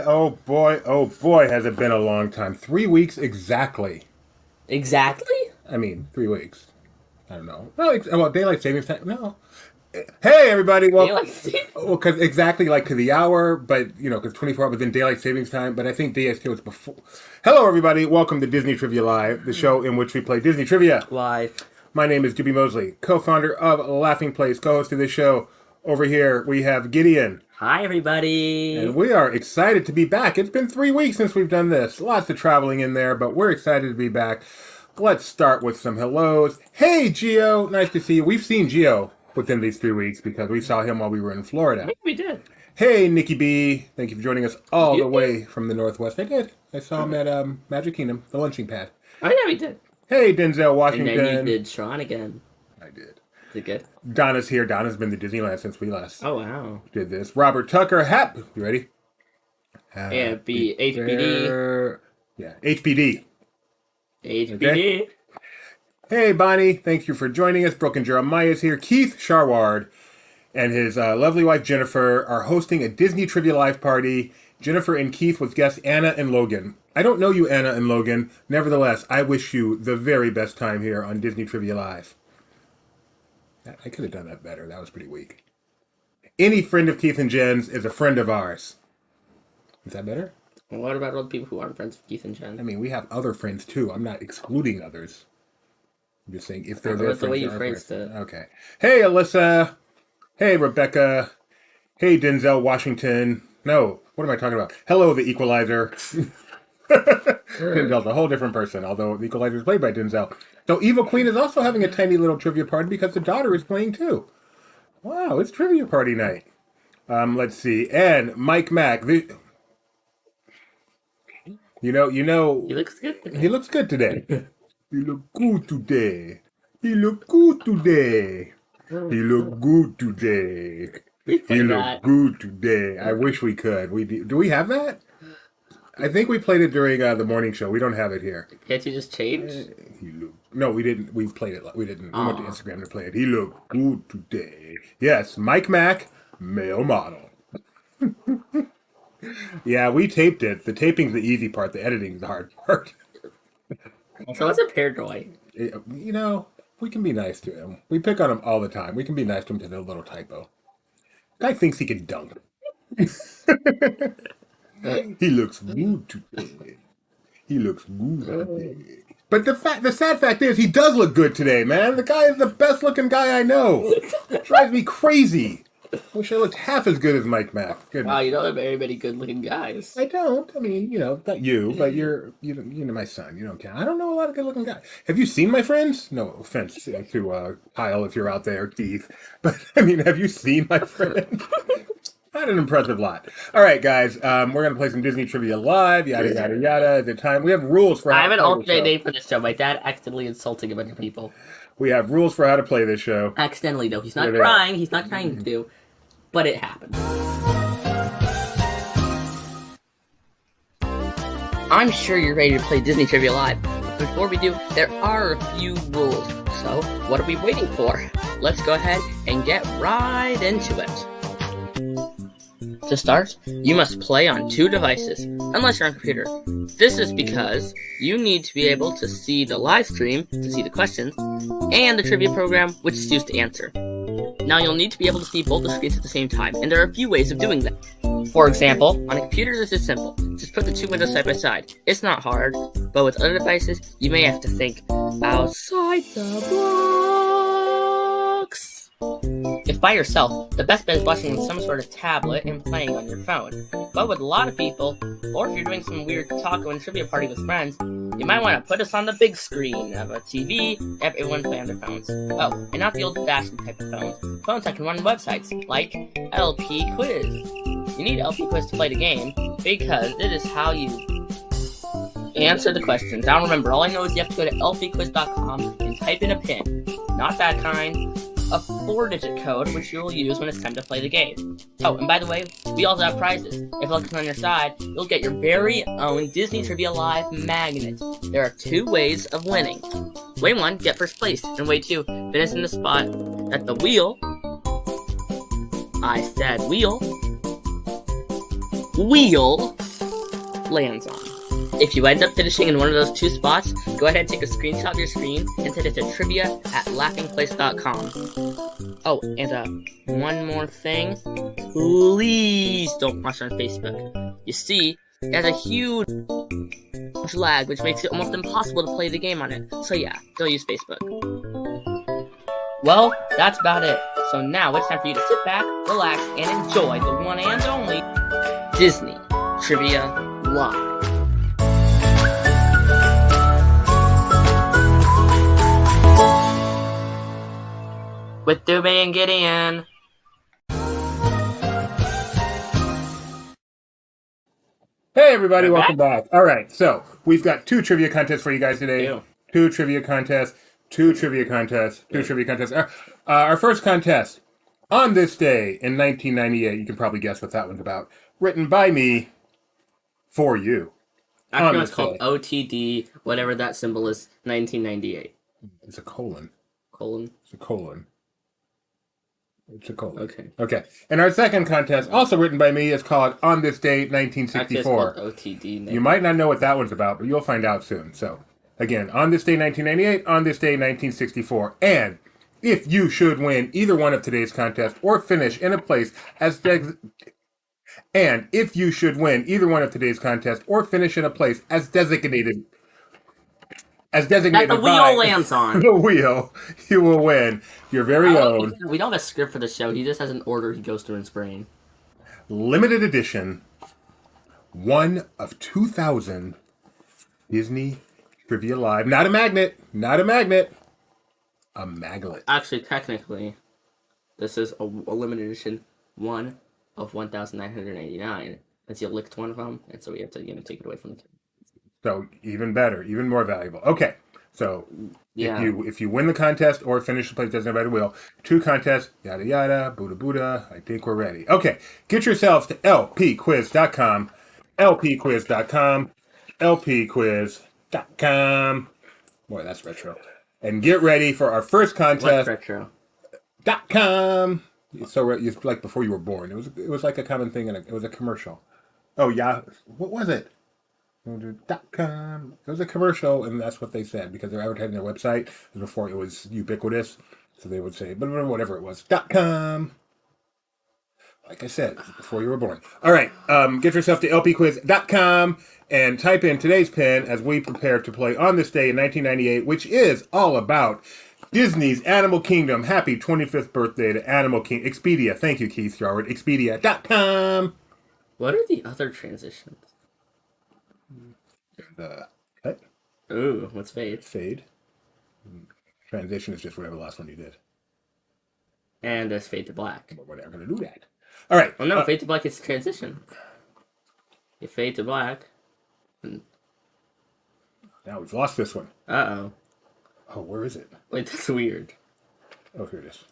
oh boy, has it been a long time. 3 weeks exactly. Exactly? I mean, 3 weeks. I don't know. Well, daylight savings time. No. Hey, everybody. Well, because exactly like to the hour, but because 24 hours in daylight savings time. But I think DST was before. Hello, everybody. Welcome to Disney Trivia Live, the show in which we play Disney Trivia. Live. My name is Doobie Mosley, co-founder of Laughing Place, co-host of this show. Over here, we have Gideon. Hi, everybody. And we are excited to be back. It's been 3 weeks since we've done this. Lots of traveling in there, but we're excited to be back. Let's start with some hellos. Hey, Gio. Nice to see you. We've seen Gio within these 3 weeks because we saw him while we were in Florida. I think we did. Hey, Nikki B. Thank you for joining us all the way from the Northwest. I did. I saw him at Magic Kingdom, the lunching pad. Oh, yeah, we did. Hey, Denzel Washington. And then you did Sean again. I did. Is it good? Donna's here. Donna's been to Disneyland since we last did this. Robert Tucker. You ready? Yeah, be HPD. Yeah, HPD. HPD. Okay. Hey, Bonnie. Thank you for joining us. Brooke and Jeremiah is here. Keith Sharward and his lovely wife, Jennifer, are hosting a Disney Trivia Live party. Jennifer and Keith with guests Anna and Logan. I don't know you, Anna and Logan. Nevertheless, I wish you the very best time here on Disney Trivia Live. I could have done that better. That was pretty weak. Any friend of Keith and Jen's is a friend of ours. Is that better? Well, what about all the people who aren't friends with Keith and Jen? I mean, we have other friends too. I'm not excluding others. I'm just saying if they're their friends. The way you phrased it. Okay. Hey, Alyssa. Hey, Rebecca. Hey, Denzel Washington. No, what am I talking about? Hello, the Equalizer. Denzel's a whole different person, although the Equalizer is played by Denzel. So Evil Queen is also having a tiny little trivia party because the daughter is playing too. Wow, it's trivia party night. Let's see. And Mike Mack. You know. He looks good today. He looks good today. He look good today. He look good today. He look good today. He look good today. I wish we could. Do we have that? I think we played it during the morning show. We don't have it here. Can't you just change? No, we didn't. We played it. We didn't. We went to Instagram to play it. He looked good today. Yes, Mike Mack, male model. Yeah, we taped it. The taping's the easy part. The editing's the hard part. So it's a pair toy. We can be nice to him. We pick on him all the time. We can be nice to him to the little typo. Guy thinks he can dunk. He looks good today. He looks good today. But the sad fact is, he does look good today, man. The guy is the best looking guy I know. Drives me crazy. Wish I looked half as good as Mike Mack. Goodness. Wow, you don't have very many good looking guys. I don't. I mean, not you, but you're my son. You don't count. I don't know a lot of good looking guys. Have you seen my friends? No offense to Kyle if you're out there, Keith. But I mean, have you seen my friends? Not an impressive lot. All right, guys. We're gonna play some Disney Trivia Live. Yada yada yada. The time we have rules for. I have an alternate name for this show. My dad accidentally insulting a bunch of people. We have rules for how to play this show. Accidentally, though. He's not trying. He's not trying to. But it happened. I'm sure you're ready to play Disney Trivia Live. But before we do, there are a few rules. So, what are we waiting for? Let's go ahead and get right into it. To start, you must play on 2 devices, unless you're on a computer. This is because you need to be able to see the live stream to see the questions, and the trivia program, which is used to answer. Now you'll need to be able to see both the screens at the same time, and there are a few ways of doing that. For example, on a computer this is simple. Just put the 2 windows side by side. It's not hard, but with other devices, you may have to think outside the box. If by yourself, the best bet is watching with some sort of tablet and playing on your phone. But with a lot of people, or if you're doing some weird taco and trivia party with friends, you might want to put us on the big screen of a TV and have everyone play on their phones. Oh, and not the old-fashioned type of phones. Phones that can run websites, like LP Quiz. You need LP Quiz to play the game, because it is how you answer the questions. Now remember, all I know is you have to go to lpquiz.com and type in a PIN. Not that kind. A 4-digit code, which you'll use when it's time to play the game. Oh, and by the way, we also have prizes. If luck is on your side, you'll get your very own Disney Trivia Live magnet. There are 2 ways of winning. Way 1, get first place, and way 2, finish in the spot at the wheel. I said wheel. Wheel lands on. If you end up finishing in one of those two spots, go ahead and take a screenshot of your screen and send it to trivia@laughingplace.com. Oh, and one more thing. Please don't watch on Facebook. You see, it has a huge lag, which makes it almost impossible to play the game on it. So yeah, don't use Facebook. Well, that's about it. So now it's time for you to sit back, relax, and enjoy the one and only Disney Trivia Live. With Dube and Gideon. Hey everybody, welcome back. All right, so we've got two trivia contests for you guys today. Ew. Two trivia contests. Our first contest, On This Day in 1998, you can probably guess what that one's about. Written by me, for you. Actually, it's called OTD, whatever that symbol is, 1998. It's a colon. Colon? It's a colon. It's a colon. Okay. Okay. And our second contest, also written by me, is called On This Day, 1964. Actually, it's called OTD. You might not know what that one's about, but you'll find out soon. So, again, On This Day, 1998, On This Day, 1964. And if you should win either one of today's contests or finish in a place as designated that the wheel lands on. The wheel, you will win your very own We don't have a script for the show. He just has an order he goes through in his brain. limited edition, one of 2,000 Disney Trivia Live. Not a magnet. A maglet. Actually, technically, this is a limited edition, one of 1,989. Since you licked one of them, and so we have to take it away from the kid. So even better, even more valuable. Okay, so Yeah. if you win the contest or finish the place doesn't matter will, two contests, yada yada, Buddha. I think we're ready. Okay, get yourselves to lpquiz.com, lpquiz.com. Boy, that's retro. And get ready for our first contest. What's retro? .com. So it's like before you were born. It was like a common thing, and it was a commercial. Oh yeah, what was it? .com. It was a commercial, and that's what they said because they're advertising their website before it was ubiquitous. So they would say, but whatever it was, .com. Like I said, before you were born. All right, get yourself to lpquiz.com and type in today's pin as we prepare to play On This Day in 1998, which is all about Disney's Animal Kingdom. Happy 25th birthday to Animal Kingdom. Expedia. Thank you, Keith Jarward. Expedia.com. What are the other transitions? The cut. Ooh, what's fade? Fade. Transition is just whatever the last one you did. And there's fade to black. But we're not going to do that. All right. Oh no, fade to black is transition. You fade to black. Now we've lost this one. Uh-oh. Oh, where is it? Wait, that's weird. Oh, here it is.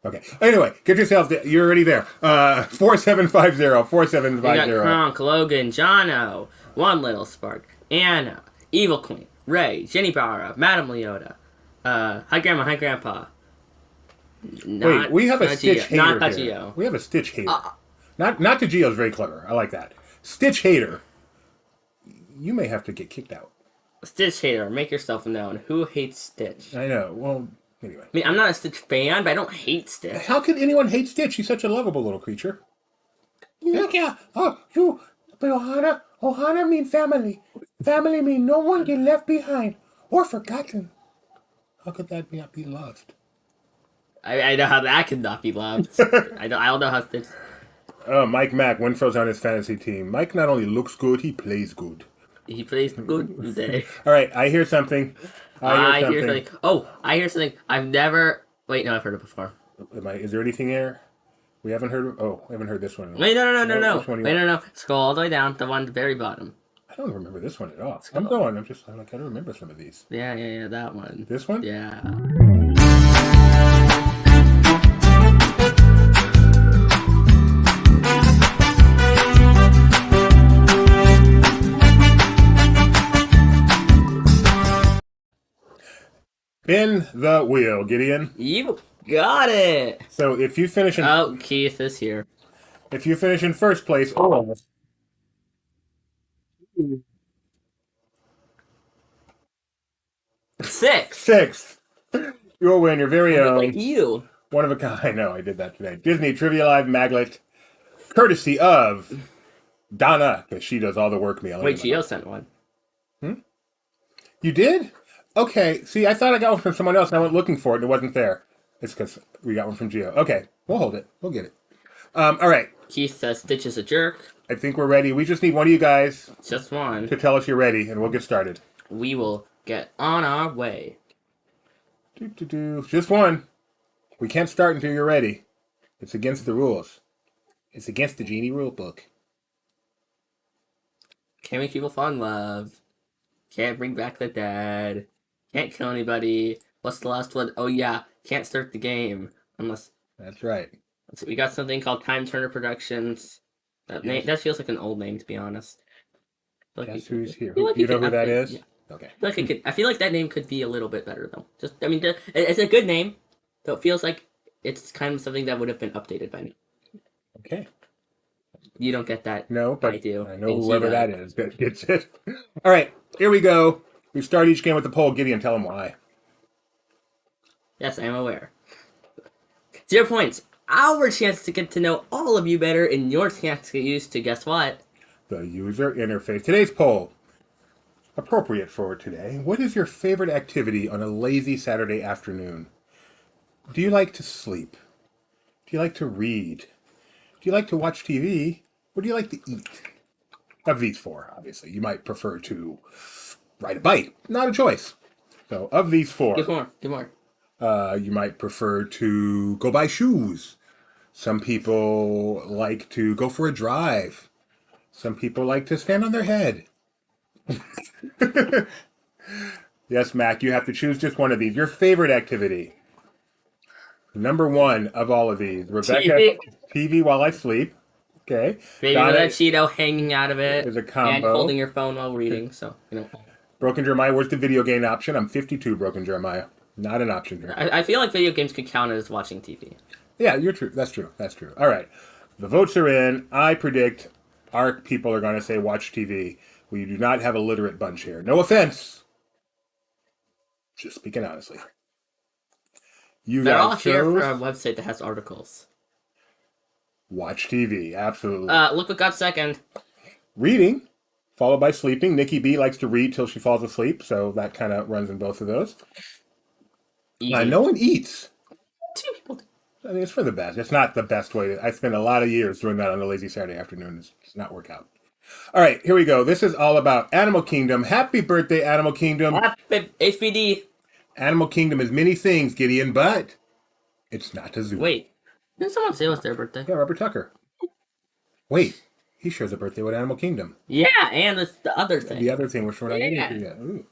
Okay. Anyway, get yourselves. You're already there. 4750. 4750. We got Kronk, Logan, Jono, One Little Spark, Anna, Evil Queen, Ray, Jenny Barra, Madame Leota. Hi Grandma, hi Grandpa. Wait, we have a Stitch hater Not here. Pachio. We have a Stitch hater. Not Tagio's very clever. I like that. Stitch hater. You may have to get kicked out. Stitch hater, make yourself known. Who hates Stitch? I know. Well, anyway. I mean, I'm not a Stitch fan, but I don't hate Stitch. How could anyone hate Stitch? He's such a lovable little creature. Yeah. Oh, you, but Ohana mean family. Family mean no one get left behind or forgotten. How could that not be loved? I know how that could not be loved. I don't know how Stitch... Oh, Mike Mack, Winfrow's on his fantasy team. Mike not only looks good, he plays good. He plays good day. All right, I hear something. I hear something. Oh, I hear something. I've never... Wait, no, I've heard it before. Is there anything there? We haven't heard... Oh, we haven't heard this one. Wait, no. Which one Wait, no. Scroll all the way down to the one at the very bottom. I don't remember this one at all. I'm going. I'm like, I don't remember some of these. Yeah, that one. This one? Yeah. Spin the wheel, Gideon. You got it! So if you finish in... Oh, Keith is here. If you finish in first place... Six. Sixth. You'll win your very Like own you. one of a kind. I know I did that today. Disney Trivia Live Maglet, courtesy of Donna, because she does all the work. Me, Wait, Gio sent one. You did? Okay. See, I thought I got one from someone else, and I went looking for it, and it wasn't there. It's because we got one from Gio. Okay, we'll hold it. We'll get it. All right. Keith says Stitch is a jerk. I think we're ready. We just need one of you guys Just one. to tell us you're ready, and we'll get started. We will get on our way. Just one. We can't start until you're ready. It's against the rules. It's against the Genie rule book. Can't make people fall in love. Can't bring back the dead. Can't kill anybody. What's the last one? Oh yeah, can't start the game unless. That's right. We got something called Time Turner Productions. That feels like an old name, to be honest. Guess who's here? Like You know who that is? Yeah. Okay. I feel like that name could be a little bit better though. It's a good name, so it feels like it's kind of something that would have been updated by now. Okay. You don't get that. No, but I do. I know whoever that is that gets it. All right, here we go. We start each game with the poll. Gideon, tell him why. Yes, I am aware. 0 points. Our chance to get to know all of you better, and your chance to get used to, guess what? The user interface. Today's poll, appropriate for today. What is your favorite activity on a lazy Saturday afternoon? Do you like to sleep? Do you like to read? Do you like to watch TV? Or do you like to eat? Of these four, obviously. You might prefer to ride a bike. Not a choice. So, of these four. Give more. Give more. You might prefer to go buy shoes. Some people like to go for a drive. Some people like to stand on their head. Yes, Mac, you have to choose just one of these. Your favorite activity. Number one of all of these. Rebecca, TV while I sleep. Okay. Maybe with that Cheeto hanging out of it. There's a combo. And holding your phone while reading, so, you know. Broken Jeremiah, where's the video game option? I'm 52, Broken Jeremiah. Not an option here. I feel like video games could count as watching TV. Yeah, you're true. That's true. That's true. All right. The votes are in. I predict our people are going to say watch TV. We do not have a literate bunch here. No offense. Just speaking honestly. You They're guys all here chose for a website that has articles. watch TV. Absolutely. Look what got second. Reading, followed by sleeping. Nikki B likes to read till she falls asleep, so that kind of runs in both of those. No one eats. Two people do. I mean, it's for the best. It's not the best way. I spent a lot of years doing that on a lazy Saturday afternoon. It does not work out. All right, here we go. This is all about Animal Kingdom. Happy birthday, Animal Kingdom. Happy HBD. Animal Kingdom is many things, Gideon, but it's not a zoo. Wait, didn't someone say it was their birthday? Yeah, Robert Tucker. Wait, he shares a birthday with Animal Kingdom. Yeah, and it's the other thing. The other thing, which we're not getting to yet. Ooh.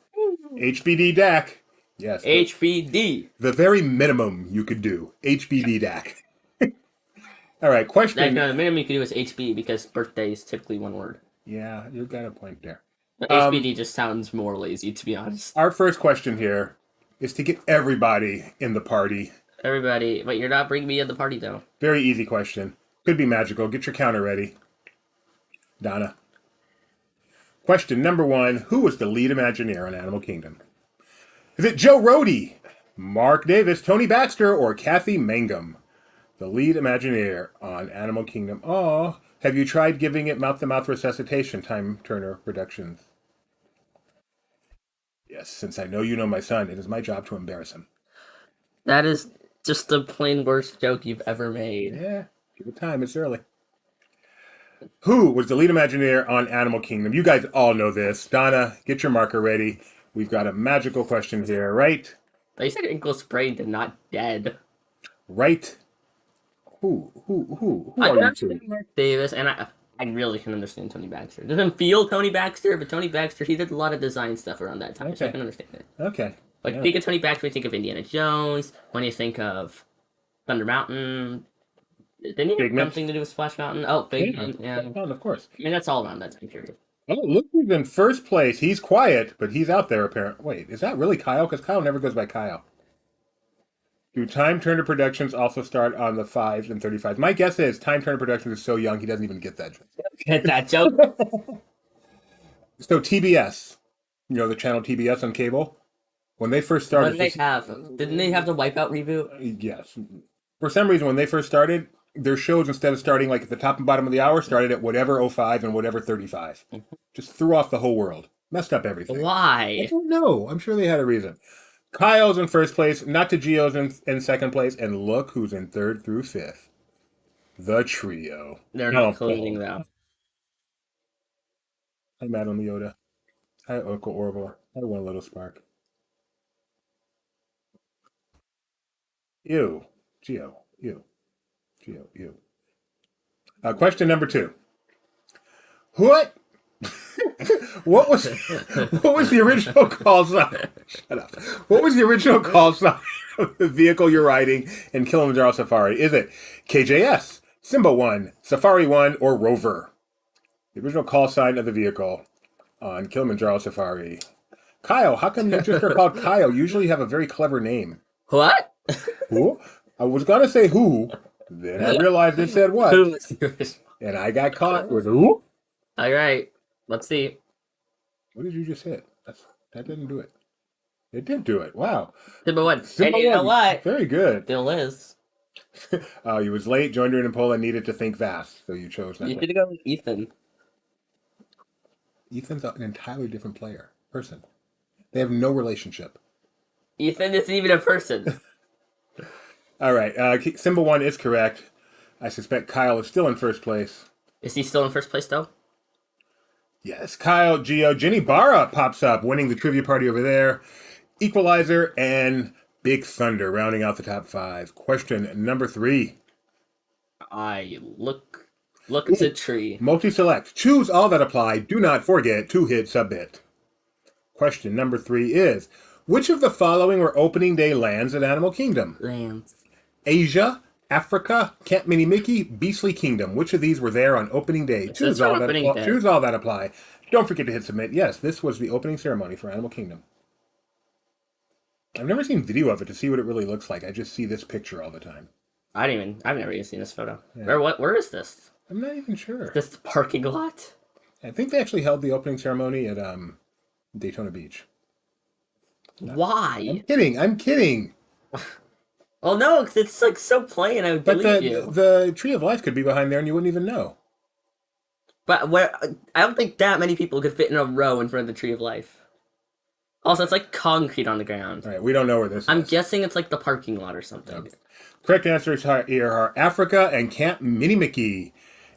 HBD DAC. Yes. HBD. The very minimum you could do. HBD DAC. All right, question. No, the minimum you could do is HB because birthday is typically one word. Yeah, you've got a point there. But HBD just sounds more lazy, to be honest. Our first question here is to get everybody in the party. Everybody, but you're not bringing me in the party, though. Very easy question. Could be magical. Get your counter ready. Donna. Question number one. Who was the lead Imagineer on Animal Kingdom? Is it Joe Rohde, Mark Davis, Tony Baxter, or Kathy Mangum? The lead Imagineer on Animal Kingdom. Oh, have you tried giving it mouth-to-mouth resuscitation, Time Turner Productions? Yes, since I know you know my son, it is my job to embarrass him. That is just the plain worst joke you've ever made. Yeah, give it time. It's early. Who was the lead Imagineer on Animal Kingdom? You guys all know this. Donna, get your marker ready. We've got a magical question here, right? They said ankle sprained and not dead. Right. Who are you two? Mark Davis, and I really can understand Tony Baxter. It doesn't feel Tony Baxter, but Tony Baxter, he did a lot of design stuff around that time, so I can understand it. Okay. Like, think of Tony Baxter, you think of Indiana Jones. When you think of Thunder Mountain, didn't he have something to do with Splash Mountain? Oh, Figment, yeah. Oh, of course. I mean, that's all around that time period. Oh, look who's in first place. He's quiet, but he's out there apparently. Wait, is that really Kyle? Because Kyle never goes by Kyle. Do Time Turner Productions also start on the 5s and 35s? My guess is Time Turner Productions is so young he doesn't even get that joke. Get that joke? So TBS, the channel TBS on cable, when they first What started. did they have? Didn't they have the Wipeout reboot? Yes. For some reason, when they first started, their shows, instead of starting like at the top and bottom of the hour, started at whatever 05 and whatever 35. Just threw off the whole world. Messed up everything. I Why? don't know. I'm sure they had a reason. Kyle's in first place, not to Gio's in second place, and look who's in third through fifth. The trio. They're Oh, not closing though. Hi, Madam Yoda. Hi, Uncle Orville. Hi, One Little Spark. You. Gio. You. Gio. You. Question number 2. What? what was the original call sign? Shut up. What was the original call sign of the vehicle you're riding in Kilimanjaro Safari? Is it KJS, Simba 1, Safari 1, or Rover? The original call sign of the vehicle on Kilimanjaro Safari. Kyle, how come you just are called Kyle? Usually you have a very clever name. What? Who? I was gonna say who, then I realized it said what, Who was the original? and I got caught with who? All right, let's see. What did you just hit? That didn't do it. It did do it. Wow. Simba one. Simba And you know one. what? Very good. Still is. You was late, joined her in Poland, and needed to think fast, so you chose not You to. should go with Ethan. Ethan's an entirely different person. They have no relationship. Ethan isn't even a person. All right. Simba 1 is correct. I suspect Kyle is still in first place. Is he still in first place though? Yes, Kyle, Gio, Jenny Barra pops up, winning the trivia party over there. Equalizer and Big Thunder rounding out the top 5. Question number 3. I look at the tree. Multi-select. Choose all that apply. Do not forget to hit submit. Question number 3 is, which of the following were opening day lands at Animal Kingdom? Lands. Asia, Africa, Camp Mini Mickey, Beastly Kingdom. Which of these were there on opening day? Choose all that apply. Don't forget to hit submit. Yes, this was the opening ceremony for Animal Kingdom. I've never seen video of it to see what it really looks like. I just see this picture all the time. I've never even seen this photo. Yeah. Where is this? I'm not even sure. Is this the parking lot? I think they actually held the opening ceremony at Daytona Beach. Why? I'm kidding. Oh no, 'cause it's like so plain. I would But believe you. the Tree of Life could be behind there and you wouldn't even know. But I don't think that many people could fit in a row in front of the Tree of Life. Also, it's like concrete on the ground. All right, we don't know where this I'm is. guessing it's like the parking lot or something. Okay. Correct answers here are Africa and Camp Mini Mickey.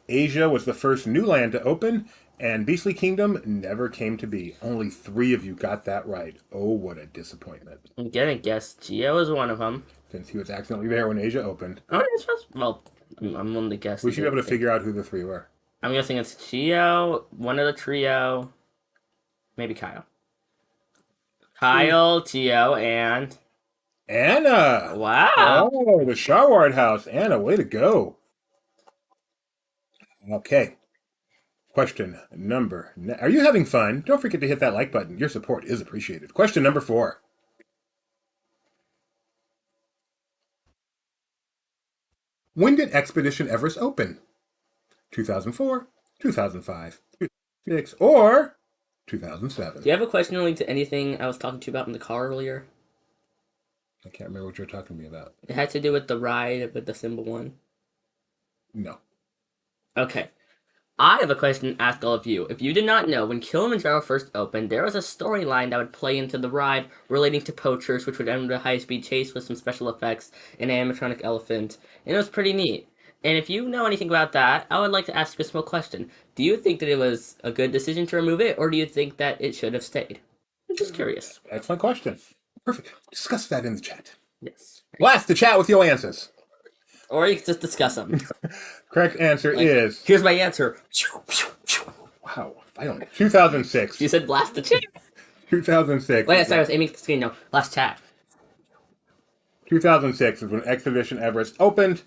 Asia was the first new land to open, and Beastly Kingdom never came to be. Only 3 of you got that right. Oh, what a disappointment. I'm gonna guess Gio is one of them. Since he was accidentally there when Asia opened. Oh, it's supposed. Well, I'm willing to guess. We should be able to figure out who the 3 were. I'm guessing it's Gio, one of the trio, maybe Kyle. Kyle, Gio, and Anna! wow. Oh, the Sharward house. Anna, way to go. Okay. Question number... Are you having fun? Don't forget to hit that like button. Your support is appreciated. Question number 4. When did Expedition Everest open? 2004, 2005, 2006, or 2007? Do you have a question linked to anything I was talking to you about in the car earlier? I can't remember what you were talking to me about. It had to do with the ride with the Simba one. No. Okay. I have a question to ask all of you. If you did not know, when Kilimanjaro first opened, there was a storyline that would play into the ride relating to poachers, which would end with a high-speed chase with some special effects and an animatronic elephant. And it was pretty neat. And if you know anything about that, I would like to ask you a small question. Do you think that it was a good decision to remove it, or do you think that it should have stayed? I'm just curious. Excellent question. Perfect. Discuss that in the chat. Yes. Blast the chat with your answers. Or you can just discuss them. Correct answer is... Here's my answer. Wow. I don't know. 2006. You said blast the chat. 2006. Wait, sorry, I was aiming at the screen. No, last chat. 2006 is when Expedition Everest opened.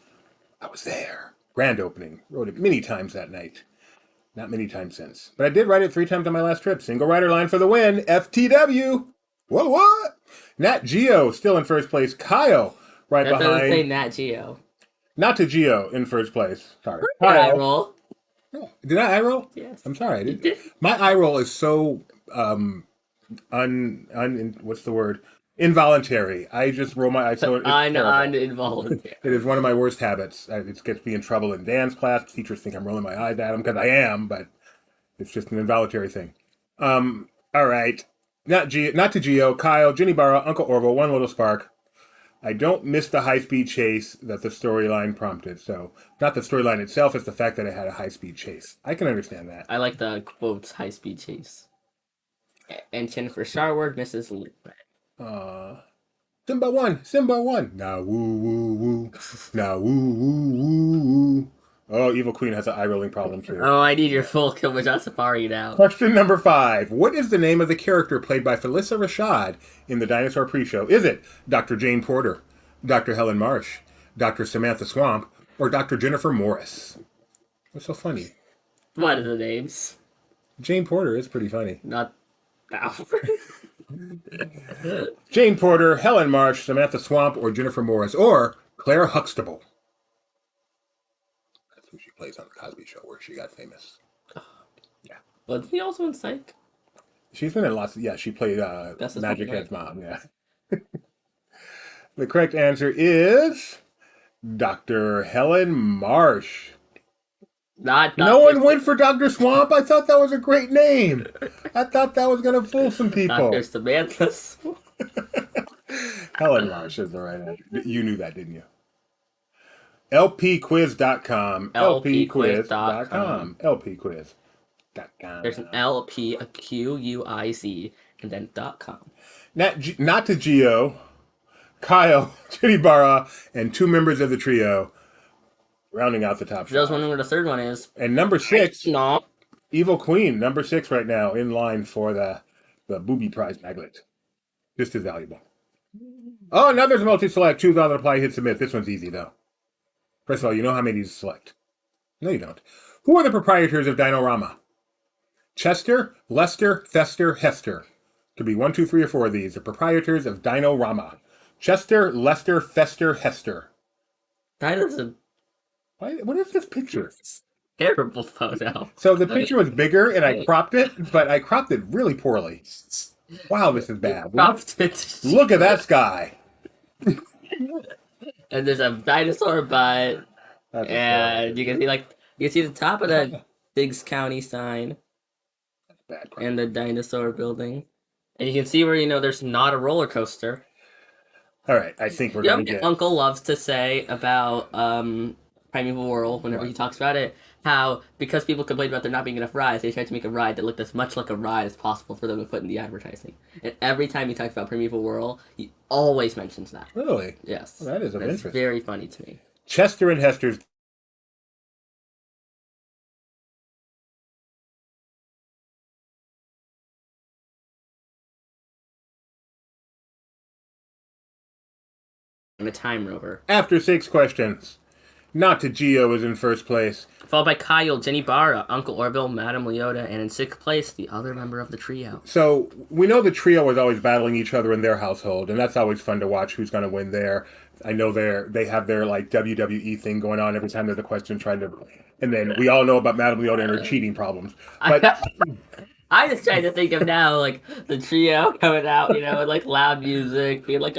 I was there. Grand opening. Rode it many times that night. Not many times since. But I did ride it 3 times on my last trip. Single rider line for the win. FTW. What? Nat Geo still in first place. Kyle right That behind. doesn't say Nat Geo. Not to Geo in first place. Sorry. I Kyle. roll. Did I eye roll? Yes. I'm sorry. I You did. did. My eye roll is so what's the word? Involuntary. I just roll my eyes. So it's terrible. Involuntary. It is one of my worst habits. It gets me in trouble in dance class. Teachers think I'm rolling my eyes at them because I am, but it's just an involuntary thing. All right. Not to Geo, Kyle, Ginny Barra, Uncle Orville, One Little Spark. I don't miss the high-speed chase that the storyline prompted. So, not the storyline itself, it's the fact that it had a high-speed chase. I can understand that. I like the quotes high speed chase. And Jennifer Sharward misses Luke. Simba won. Now woo woo woo. Now woo woo woo woo. Oh, Evil Queen has an eye-rolling problem too. Oh, I need your full Kilimanjaro Safari now. Question number 5. What is the name of the character played by Felissa Rashad in the Dinosaur Pre-Show? Is it Dr. Jane Porter, Dr. Helen Marsh, Dr. Samantha Swamp, or Dr. Jennifer Morris? What's so funny? What are the names? Jane Porter is pretty funny. Not Alfred. Jane Porter, Helen Marsh, Samantha Swamp, or Jennifer Morris, or Claire Huxtable. That's who she plays on the Cosby Show, where she got famous. Yeah. Wasn't he also in Psych? She's been in lots of, yeah, she played That's his Magic fucking Head's mom, yeah. The correct answer is Dr. Helen Marsh. Not No one went for Dr. Swamp? I thought that was a great name. I thought that was going to fool some people. Dr. Samantha. Helen Marsh is the right answer. You knew that, didn't you? LPquiz.com. LPquiz.com. LPquiz.com. There's an LP, a QUIZ, and then .com. Not to Geo, Kyle, Ginny Barra, and 2 members of the trio, rounding out the top 5. For those wondering what the third one is. And number 6, No. Evil Queen, number 6 right now, in line for the booby prize magnet. Just as valuable. Oh, now there's a multi-select. Choose all that apply, hit submit. This one's easy, though. First of all, you know how many to select. No, you don't. Who are the proprietors of Dino-Rama? Chester, Lester, Fester, Hester. Could be 1, 2, 3, or 4 of these. The proprietors of Dino-Rama. Chester, Lester, Fester, Hester. That is a What is this picture? terrible photo. So the picture was bigger, and I cropped it, but I cropped it really poorly. Wow, this is bad. Look at that sky. And there's a dinosaur butt, and you can see the top of the Biggs County sign, Bad crap. and the dinosaur building, and you can see where there's not a roller coaster. All right, I think we're You know going to what get... Uncle loves to say about Primeval World whenever he talks about it? How, because people complained about there not being enough rides, they tried to make a ride that looked as much like a ride as possible for them to put in the advertising. And every time he talks about Primeval World, he always mentions that. Really? Yes. Well, that is of That's interest. very funny to me. Chester and Hester's... And a time rover. After 6 questions, Not to Geo is in first place. Followed by Kyle, Jenny Barra, Uncle Orville, Madame Leota, and in 6th place, the other member of the trio. So we know the trio is always battling each other in their household, and that's always fun to watch who's going to win there. I know they have their like WWE thing going on every time there's a question trying to, and then we all know about Madame Leota and her cheating problems. But I just tried to think of now, like, the trio coming out, with, like, loud music, being like,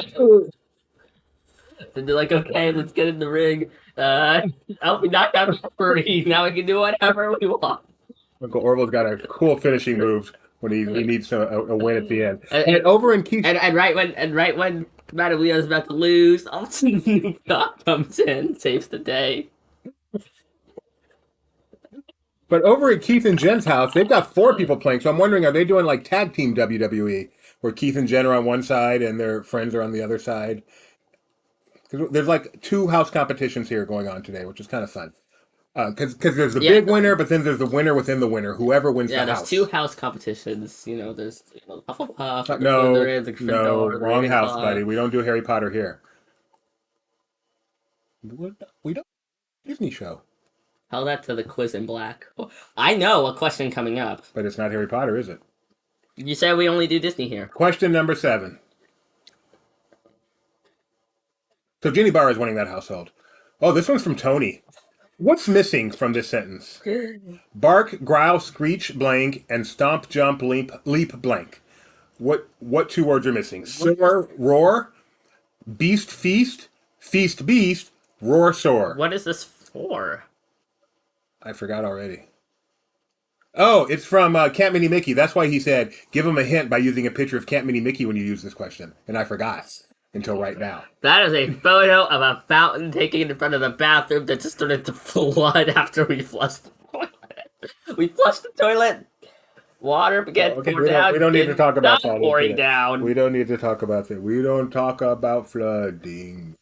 and they're like, okay, let's get in the ring. I'll be knocked out for free. Now we can do whatever we want. Uncle Orville's got a cool finishing move when he needs a win at the end. And over in Keith, and right when Madame Leo's about to lose, all of a sudden Snoop Dogg comes in, saves the day. but over at Keith and Jen's house, they've got 4 people playing. So I'm wondering, are they doing like tag team WWE, where Keith and Jen are on one side and their friends are on the other side? Because there's like 2 house competitions here going on today, which is kind of fun. Because there's the big winner, but then there's the winner within the winner. Whoever wins the house. Yeah, there's 2 house competitions. There's Hufflepuff. No, wrong house, buddy. We don't do Harry Potter here. We don't. Disney show. Tell that to the quiz in black. I know a question coming up. But it's not Harry Potter, is it? You said we only do Disney here. Question number 7. So Ginny Barra is winning that household. Oh, this one's from Tony. What's missing from this sentence? Bark, growl, screech, blank, and stomp, jump, leap, blank. What two words are missing? Soar, roar, beast, feast, feast, beast, roar, soar. What is this for? I forgot already. Oh, it's from Camp Mini Mickey. That's why he said, give him a hint by using a picture of Camp Mini Mickey when you use this question. And I forgot until right now. That is a photo of a fountain taken in front of the bathroom that just started to flood after we flushed the toilet. We flushed the toilet. Water began Okay, pouring down. we don't need to talk about that. Pouring down. We don't need to talk about that. We don't talk about flooding.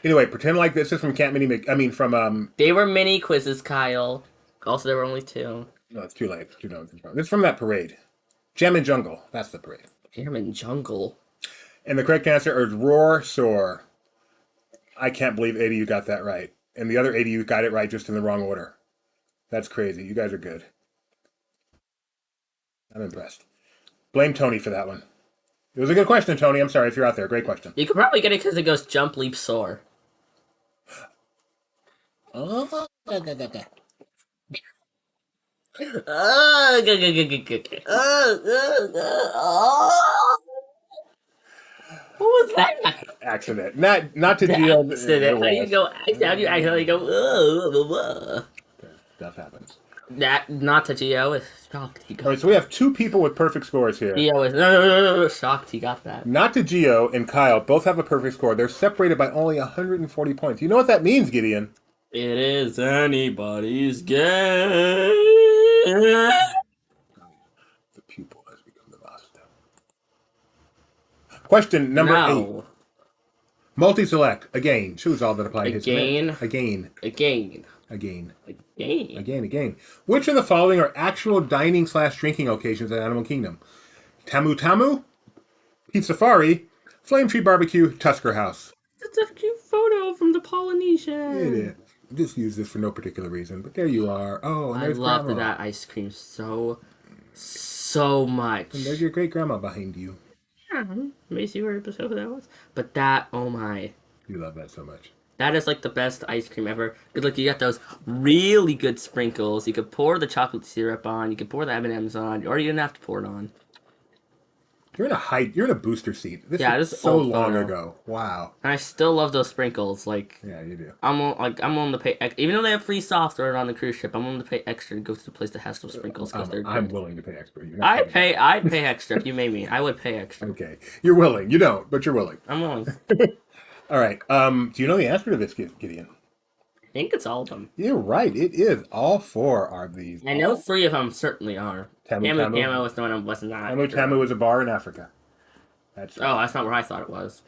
Anyway, pretend like this is from Camp Mini Mickey. I mean, from They were mini quizzes, Kyle. Also, there were only 2. No, it's too late. It's too late. It's from that parade. Jam and Jungle. That's the parade. German jungle. And the correct answer is roar, soar. I can't believe 80 you got that right. And the other 80 you got it right just in the wrong order. That's crazy. You guys are good. I'm impressed. Blame Tony for that one. It was a good question, Tony. I'm sorry if you're out there. Great question. You could probably get it because it goes jump, leap, soar. Oh, What was that? accident. Not to deal. Accident. How do you go? How do you actually go? Stuff happens. That not to Geo is shocked. He All got. right, so we have two people with perfect scores here. Geo is no, shocked. He got that. Not to Geo and Kyle both have a perfect score. They're separated by only 140 points. You know what that means, Gideon? It is anybody's game. The pupil has become the master. Question number 8. Multi-select. Again. Choose all that apply to his Again. Again. Again. Again. Again. Again. Again. Which of the following are actual dining/drinking occasions at Animal Kingdom? Tamu Tamu, Pizza Safari, Flame Tree Barbecue, Tusker House. That's a cute photo from the Polynesian. It is. Just use this for no particular reason, but there you are. Oh, and I there's love Grandma. that ice cream so much. And there's your great grandma behind you. Yeah, let me see where episode that was. But that, oh my. You love that so much. That is like the best ice cream ever. Good look, you got those really good sprinkles. You could pour the chocolate syrup on. You could pour the M&Ms on. Or you didn't have to pour it on. You're in a booster seat. This Yeah, is this is so old long photo. ago. Wow. And I still love those sprinkles. Like, Yeah, you do. I'm willing to pay. Even though they have free soft order on the cruise ship, I'm willing to pay extra to go to the place that has those sprinkles because they're I'm good. willing to pay extra. You're not paying I'd pay extra if you made me. I would pay extra. Okay. You're willing. You don't, but you're willing. I'm willing. All right. Do you know the answer to this, Gideon? I think it's all of them. You're right. It is. All 4 are these. I know 3 of them certainly are. Tamu Tamu Tamu. Tamu was the one I was not. Tamu Tamu is a bar in Africa. That's Oh, that's not where I thought it was.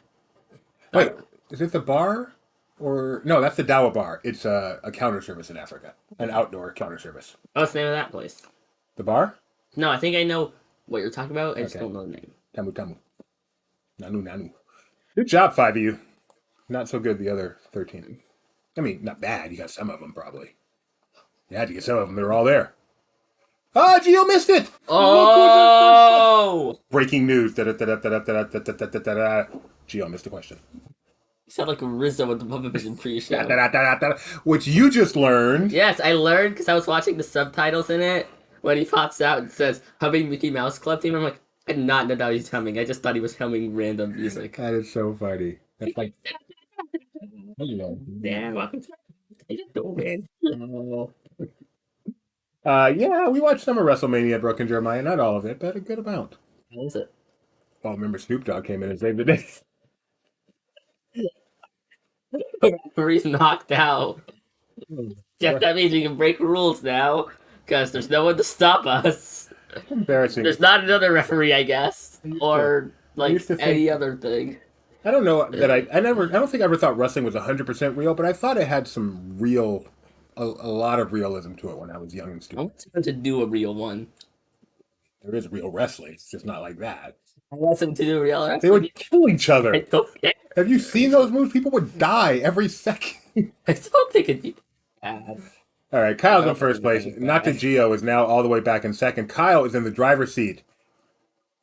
Wait, is it the bar? Or no, that's the Dawa bar. It's a counter service in Africa. An outdoor counter service. Oh, what's the name of that place? The bar? No, I think I know what you're talking about. I just Okay. don't know the name. Tamu Tamu. Nanu Nanu. Good job, 5 of you. Not so good, the other 13. I mean, not bad. You got some of them, probably. You had to get some of them. They were all there. Ah, Gio missed it! Oh! Breaking news. Da-da-da-da-da-da-da-da-da-da-da. Gio missed the question. You sound like a Rizzo with the Muppet Vision pre-show. Da-da-da-da-da-da. Which you just learned. Yes, I learned because I was watching the subtitles in it when he pops out and says "Humming Mickey Mouse Club Team." I'm like, I did not know that he's humming. I just thought he was humming random music. That is so funny. That's like. Damn, welcome to man. Yeah, we watched some of WrestleMania, Brooke and Jeremiah. Not all of it, but a good amount. What is it? Oh, remember Snoop Dogg came in and saved the day. Referee's knocked out. Jeff, that means we can break rules now because there's no one to stop us. Embarrassing. There's not another referee, I guess, or like used to think- any other thing. I don't know that I don't think I ever thought wrestling was 100% real, but I thought it had some real, a lot of realism to it when I was young and I stupid. want them to do a real one. There is real wrestling, it's just not like that. I want them to do a real. They would kill each I other. don't care. Have you seen those moves? People would die every second. I don't think it'd be bad. All right, Kyle's in first place. Not to Gio is now all the way back in second. Kyle is in the driver's seat.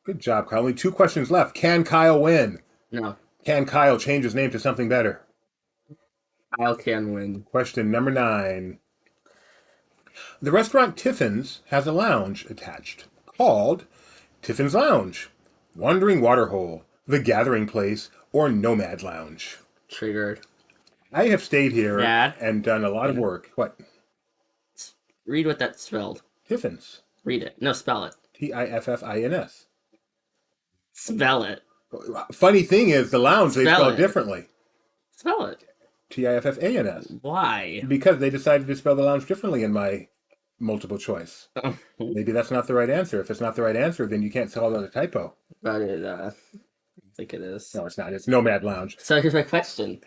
Good job, Kyle. Only 2 questions left. Can Kyle win? No. Can Kyle change his name to something better? Kyle can win. Question number 9. The restaurant Tiffin's has a lounge attached called Tiffin's Lounge, Wandering Waterhole, The Gathering Place, or Nomad Lounge. Triggered. I have stayed here Dad? and done a lot of work. What? Read what that's spelled. Tiffin's. Read it. No, spell it. Tiffins. Spell it. Funny thing is, the lounge, they Spell spell it. it differently. Spell it. Tiffins. Why? Because they decided to spell the lounge differently in my multiple choice. Maybe that's not the right answer. If it's not the right answer, then you can't tell it a typo. But it, I think it is. No, it's not. It's Nomad Lounge. So here's my question.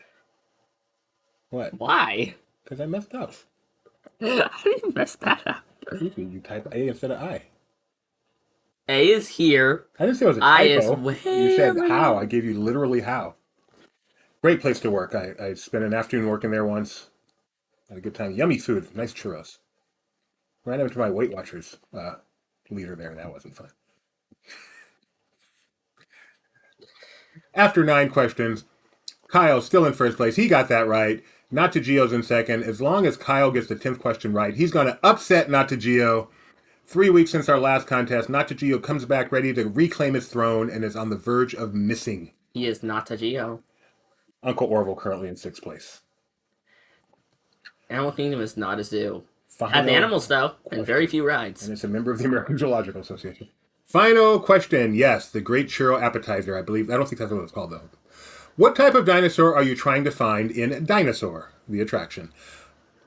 What? Why? Because I messed up. How do you mess that up? You type A instead of I. A is here. I didn't say it was a I typo. is where? You said how. I gave you literally how. Great place to work. I spent an afternoon working there once. Had a good time. Yummy food. Nice churros. Ran over to my Weight Watchers leader there. That wasn't fun. After 9 questions, Kyle's still in first place. He got that right. Not to Geo's in second. As long as Kyle gets the 10th question right, he's going to upset Not to Geo. 3 weeks since our last contest, Not to Geo comes back ready to reclaim his throne and is on the verge of missing. He is not a Geo. Uncle Orville currently in 6th place. Animal Kingdom is not a zoo. Final, Has animals, though, and very few rides. and it's a member of the American Zoological Association. Final question. Yes, the Great Churro Appetizer, I believe. I don't think that's what it's called, though. What type of dinosaur are you trying to find in Dinosaur, the attraction?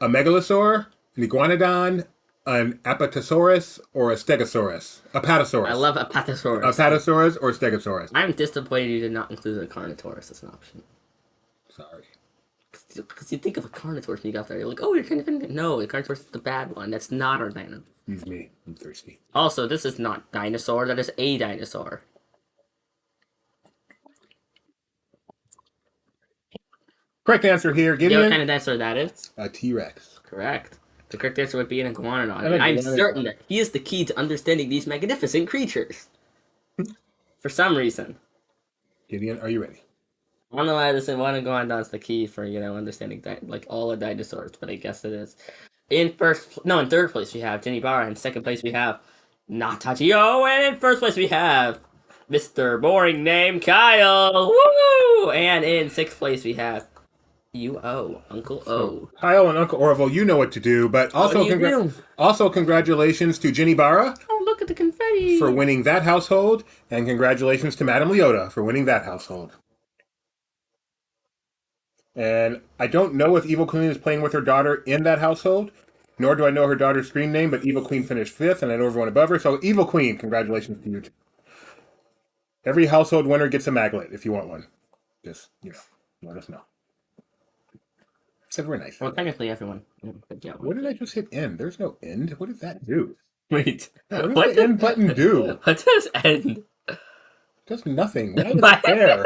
A megalosaur, an iguanodon, an apatosaurus, or a stegosaurus? Apatosaurus. I love Apatosaurus. Apatosaurus or stegosaurus? I'm disappointed you did not include a Carnotaurus as an option. Sorry. Because you think of a Carnotaurus when you got there, you're like, oh, you're kind of... No, the Carnotaurus is the bad one. That's not our dinosaur. Excuse me. I'm thirsty. Also, this is not dinosaur. That is a dinosaur. Correct answer here. You know what Gideon? kind of dinosaur that is? A T-Rex. Correct. The correct answer would be an iguanodon. I like I'm iguanodon. certain that he is the key to understanding these magnificent creatures. For some reason. Gideon, are you ready? I don't know why this one iguanodon's the key for, understanding like all the dinosaurs, but I guess it is. In third place we have Jenny Barra. In second place we have Natachio. And in first place we have Mr. Boring Name Kyle. Woo! And in sixth place we have Uncle O. Kyle and Uncle Orville, you know what to do, but also, What do you do? also congratulations to Jenny Barra Oh, look at the confetti. for winning that household, and congratulations to Madame Leota for winning that household. And I don't know if Evil Queen is playing with her daughter in that household, nor do I know her daughter's screen name, but Evil Queen finished 5th, and I know everyone above her. So, Evil Queen, congratulations to you too. Every household winner gets a maglet if you want one. Just, let us know. Said we're nice. Well, technically everyone. Yeah, What did I just hit end? There's no end. What did that do? Wait. What does the end button do? What does end? Does nothing. Why is My- it there?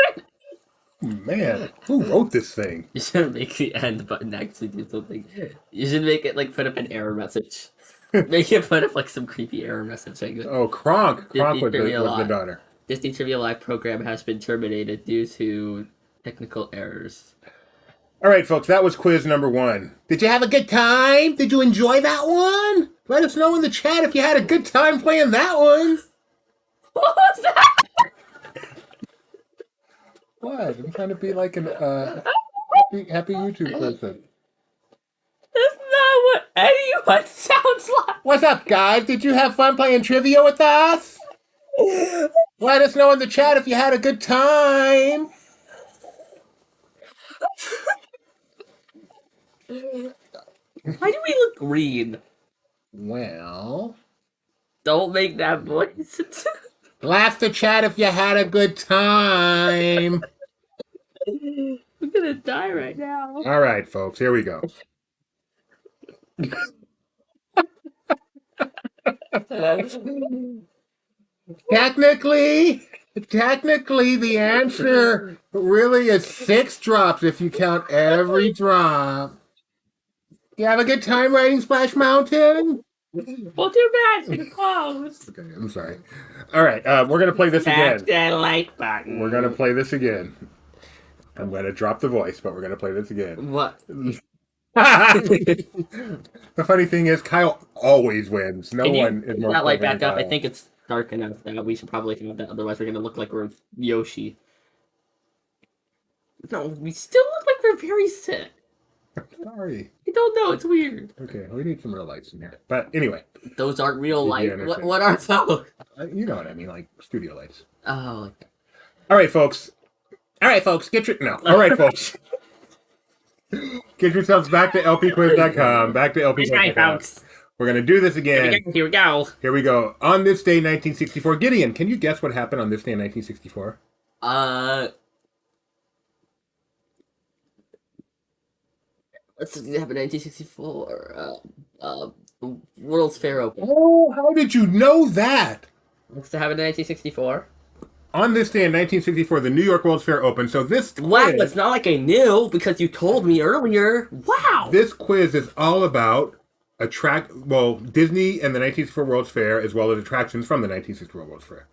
Man, who wrote this thing? You should make the end button actually do something. You should make it like put up an error message. Make it put up like some creepy error message. Like, Oh, Kronk. Kronk was Disney was the daughter. Disney Trivia Live program has been terminated due to technical errors. All right, folks, that was quiz number 1. Did you have a good time? Did you enjoy that one? Let us know in the chat if you had a good time playing that one. What was that? What? I'm trying to be like an happy YouTube person. That's not what anyone sounds like. What's up, guys? Did you have fun playing trivia with us? Let us know in the chat if you had a good time. Why do we look green? Well, Don't make that voice. laugh the chat if you had a good time. I'm gonna die right now. All right, folks, here we go. Technically, the answer really is 6 drops if you count every drop. You have a good time riding Splash Mountain? Well, too bad. It's close. Okay, I'm sorry. All right, we're going to play this Tap again. that like button. We're going to play this again. I'm going to drop the voice, but we're going to play this again. What? The funny thing is, Kyle always wins. No Can you one is put more that light clever than back up? I Kyle. think it's dark enough that we should probably have that. Otherwise, we're gonna look like we're Yoshi. No, we still look like we're very sick. Sorry. I don't know. It's weird. Okay, we need some real lights in here. But anyway, Those aren't real Yeah, light. no, What are those? you know what I mean, like studio lights. Oh, like that. All right, folks. Get your no. All right, folks. Get yourselves back to lpquiz.com. Back to lpquiz.com. Hi, folks. We're gonna do this again. Here we go. Here we go. On this day, 1964. Gideon, can you guess what happened on this day in 1964? Let's see what happened in 1964. World's Fair Open. Oh, how did you know that? What's happened in 1964? On this day in 1964, the New York World's Fair opened. So this Wow, quiz, it's not like I knew because you told me earlier. Wow. this quiz is all about Disney and the 1964 World's Fair, as well as attractions from the 1964 World's Fair.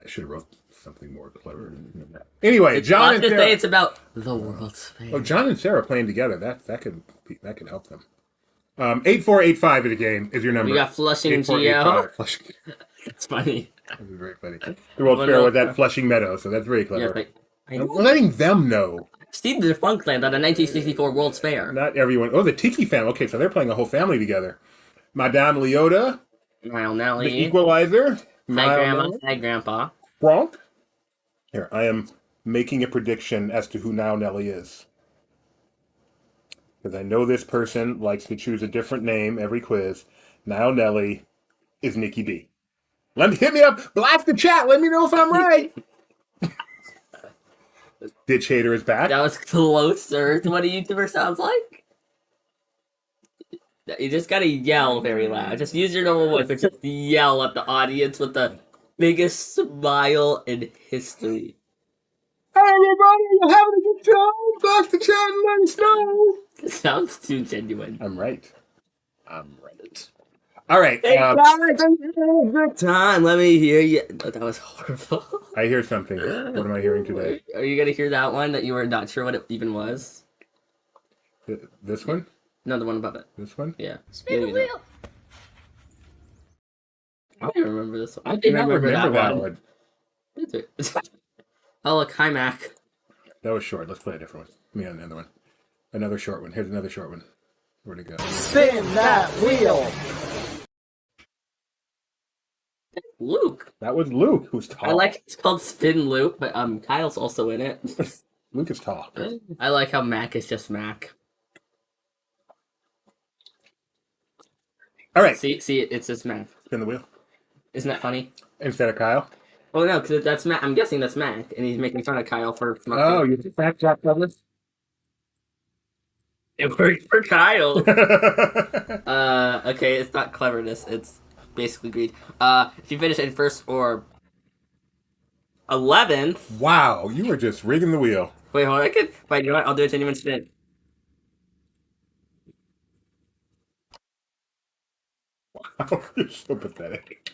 I should have wrote something more clever than that. Anyway, John and Let's just say Sarah. it's about the World's Fair. Oh, John and Sarah playing together. That could help them. 8485 is the game. Is your number? We got Flushing 8485. Geo. Flushing. It's funny. That was very funny. The World's Fair was at Flushing Meadow, so that's very clever. Yeah, but I know. We're letting them know. Steve the Funkland on a 1964 World's Fair. Not everyone. Oh, the Tiki family. Okay, so they're playing a whole family together. Madame Leota, Lionel the Nelly. Equalizer. Hi, Grandma. Hi, Grandpa. Gronk. Here, I am making a prediction as to who now Nelly is. Because I know this person likes to choose a different name every quiz. Now Nelly is Nikki B. Hit me up. Blast the chat. Let me know if I'm right. Ditch Hater is back. That was closer to what a YouTuber sounds like. You just gotta yell very loud. Just use your normal voice, but just yell at the audience with the biggest smile in history. Hey everybody, you having a good time? Blast the chat and let us know. It sounds too genuine. I'm right. All right. Good time. Let me hear you. Oh, that was horrible. I hear something. What am I hearing today? Are you gonna hear that one that you were not sure what it even was? This one? No, the one above it. This one? Yeah. Spin the wheel. I don't remember this one. I I did not remember remember that that one. one. Oh, look. Hi, Mac. That was short. Let's play a different one. Give me another one. Another short one. Here's another short one. Where'd it go? Spin that wheel. Luke. That was Luke, who's tall. I like it's called Spin Luke, but Kyle's also in it. Luke is tall. I like how Mac is just Mac. All right. See, it's just Mac. Spin the wheel. Isn't that funny? Instead of Kyle. Oh no, because that's Mac. I'm guessing that's Mac, and he's making fun of Kyle for smoking. Oh, you just fact Jack Douglas? It worked for Kyle. Okay, it's not cleverness. It's basically greed. If you finish in first or 11th. Wow, you were just rigging the wheel. Wait, hold on. Wait, you know what? I'll do a genuine spin. Wow, you're so pathetic.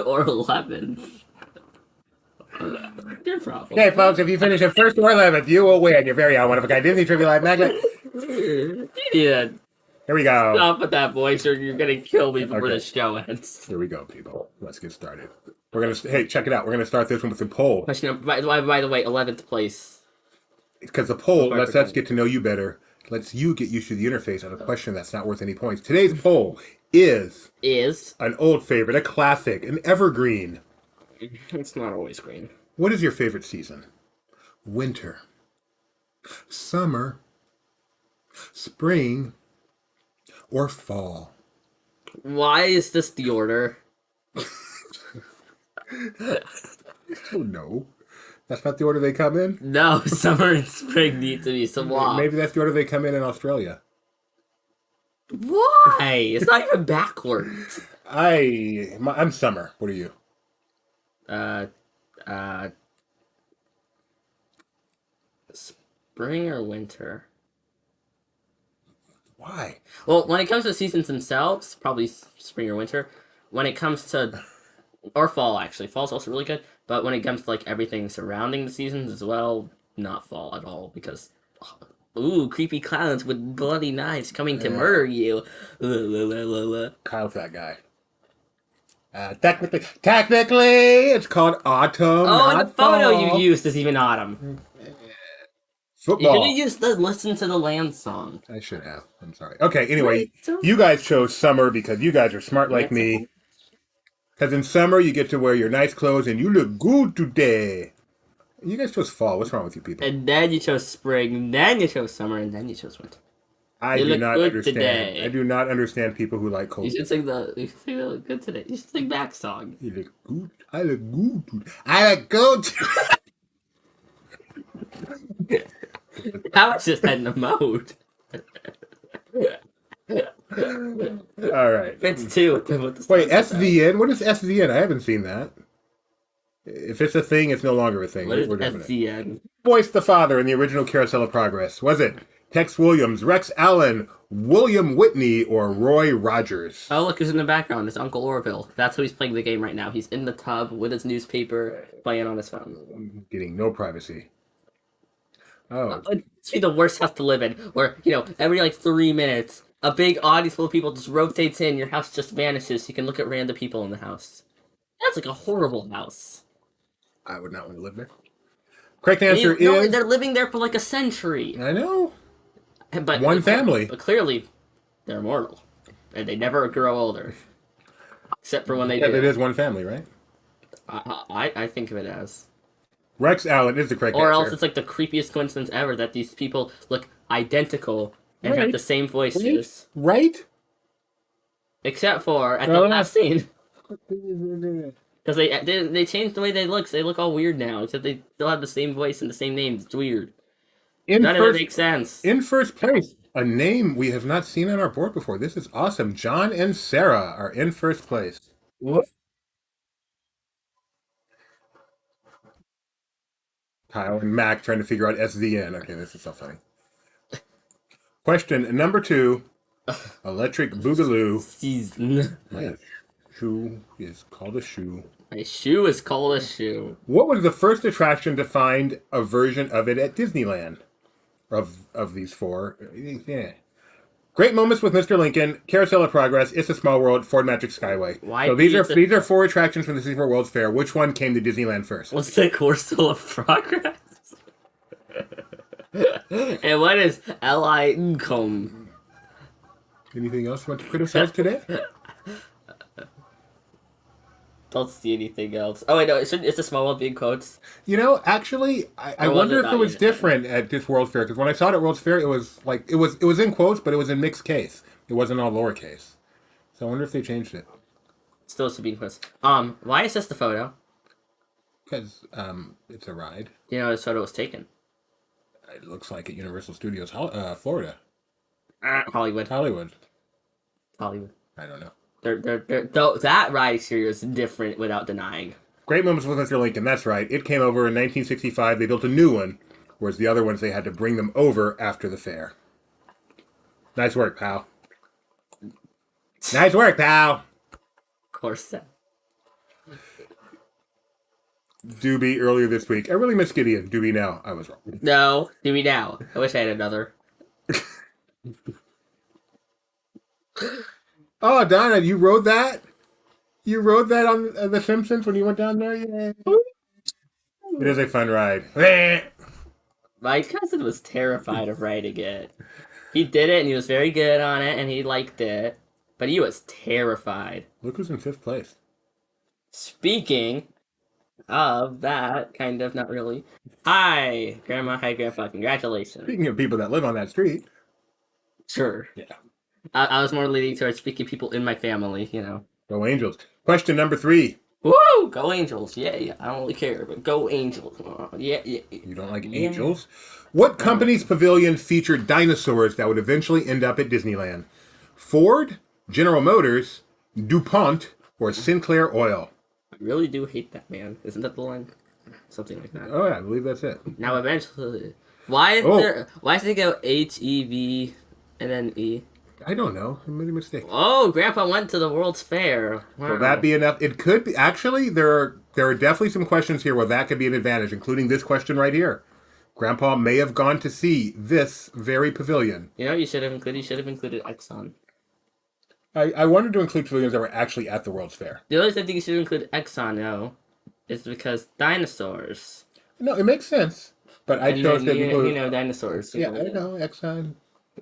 Or 11th. Your problem. Okay, folks, if you finish at first or 11th, you will win your very own one-of-a-kind Disney Trivia Live magnet. Yeah. Here we go. Stop with that voice, or you're gonna kill me before Okay. the show ends. Here we go, people. Let's get started. We're gonna hey, check it out. We're gonna start this one with a poll Question number, by the way, 11th place. because the poll lets us get to know you better. Lets you get used to the interface of a question that's not worth any points. Today's poll is Is. an old favorite, a classic, an evergreen. It's not always green. What is your favorite season? Winter, summer, spring, or fall? Why is this the order? Oh no, that's not the order they come in. No, summer and spring need to be swapped. Maybe that's the order they come in Australia. Why? It's not even backwards. I'm summer. What are you? Spring or winter? Why? Well, when it comes to seasons themselves, probably spring or winter. When it comes to, or fall actually, fall's also really good. But when it comes to like everything surrounding the seasons as well, not fall at all because ooh, creepy clowns with bloody knives coming to murder you. Kyle's that guy. Technically, it's called autumn, Oh, and the not photo you fall. used is even autumn. You should have Football. used the "Listen to the Land" song. I should have. I'm sorry. Okay, anyway, Right, so- you guys chose summer because you guys are smart like That's me. Because in summer, you get to wear your nice clothes and you look good today. You guys chose fall. What's wrong with you people? And then you chose spring, then you chose summer, and then you chose winter. I You do look not good understand. today. I do not understand people who like cold. You should sing the "Look Good Today." You should sing back song. You look good. I look good. I look good. I was just in the mode. All right. It's two. Wait, SVN? What is SVN? I haven't seen that. If it's a thing, it's no longer a thing. What is We're doing it. SCN? Voiced the father in the original Carousel of Progress. Was it Tex Williams, Rex Allen, William Whitney, or Roy Rogers? Oh, look who's in the background. It's Uncle Orville. That's who he's playing the game right now. He's in the tub with his newspaper, playing on his phone. Getting no privacy. Oh, It's be the worst house to live in, where, every like 3 minutes, a big audience full of people just rotates in, your house just vanishes, so you can look at random people in the house. That's like a horrible house. I would not want to live there. Correct answer No, is... they're living there for like a century. I know. But One family. But clearly, they're mortal. And they never grow older. Except for when they Yeah, do. it is one family, right? I think of it as. Rex Allen is the correct answer. Or else it's like the creepiest coincidence ever that these people look identical and have Right. the same voices. Right? Except for at the No. last scene. Because they changed the way they look, so they look all weird now. Except they still have the same voice and the same names. It's weird. None of it makes sense. In first place, a name we have not seen on our board before. This is awesome. John and Sarah are in first place. What? Kyle and Mac trying to figure out SVN. Okay, this is so funny. Question number 2. Electric Boogaloo. Season. My shoe is called a shoe. My shoe is called a shoe. What was the first attraction to find a version of it at Disneyland? Of these 4. Yeah. Great Moments with Mr. Lincoln, Carousel of Progress, It's a Small World, Ford Magic Skyway. Why So these pizza? are 4 attractions from the Disney World's Fair. Which one came to Disneyland first? What's the Carousel of Progress? And what is L.I. Income? Anything else you want to criticize today? Don't see anything else. Oh wait, no, it's a small world being quotes. You know, actually, I Or was wonder it if not it was yet? different at this World's Fair, because when I saw it at World's Fair, it was like it was in quotes, but it was in mixed case. It wasn't all lowercase. So I wonder if they changed it. Still should be in quotes. Why is this the photo? Because it's a ride. You know, this photo was taken. It looks like at Universal Studios, Florida, Hollywood. Hollywood. Hollywood. I don't know. Though that ride exterior is different without denying. Great Moments with Mr. Lincoln. That's right. It came over in 1965. They built a new one, whereas the other ones they had to bring them over after the fair. Nice work, pal. Nice work, pal. Of course. Doobie earlier this week. I really miss Gideon. Doobie now. I was wrong. No, do we now? I wish I had another. Oh, Donna, you rode that? You rode that on The Simpsons when you went down there? Yeah. It is a fun ride. My cousin was terrified of riding it. He did it and he was very good on it and he liked it, but he was terrified. Look who's in 5th place. Speaking of that, kind of, not really. Hi, Grandma, hi, Grandpa, congratulations. Speaking of people that live on that street. Sure. Yeah. I was more leading towards speaking people in my family, Go Angels. Question number 3. Woo! Go Angels! Yeah, I don't really care, but go Angels! Yeah. You don't like Yeah. angels? What company's pavilion featured dinosaurs that would eventually end up at Disneyland? Ford, General Motors, DuPont, or Sinclair Oil? I really do hate that, man. Isn't that the line? Something like that. Oh, yeah, I believe that's it. Now, eventually, why Oh. does it go HEV and then E? I don't know. I made a mistake. Oh, Grandpa went to the World's Fair. Wow. Will that be enough? It could be. Actually, there are definitely some questions here where that could be an advantage, including this question right here. Grandpa may have gone to see this very pavilion. You know, you should have included Exxon. I wanted to include pavilions that were actually at the World's Fair. The only thing you should include Exxon, though, is because dinosaurs. No, it makes sense. But I And chose then, to you include. know, dinosaurs. Yeah, I know, Exxon,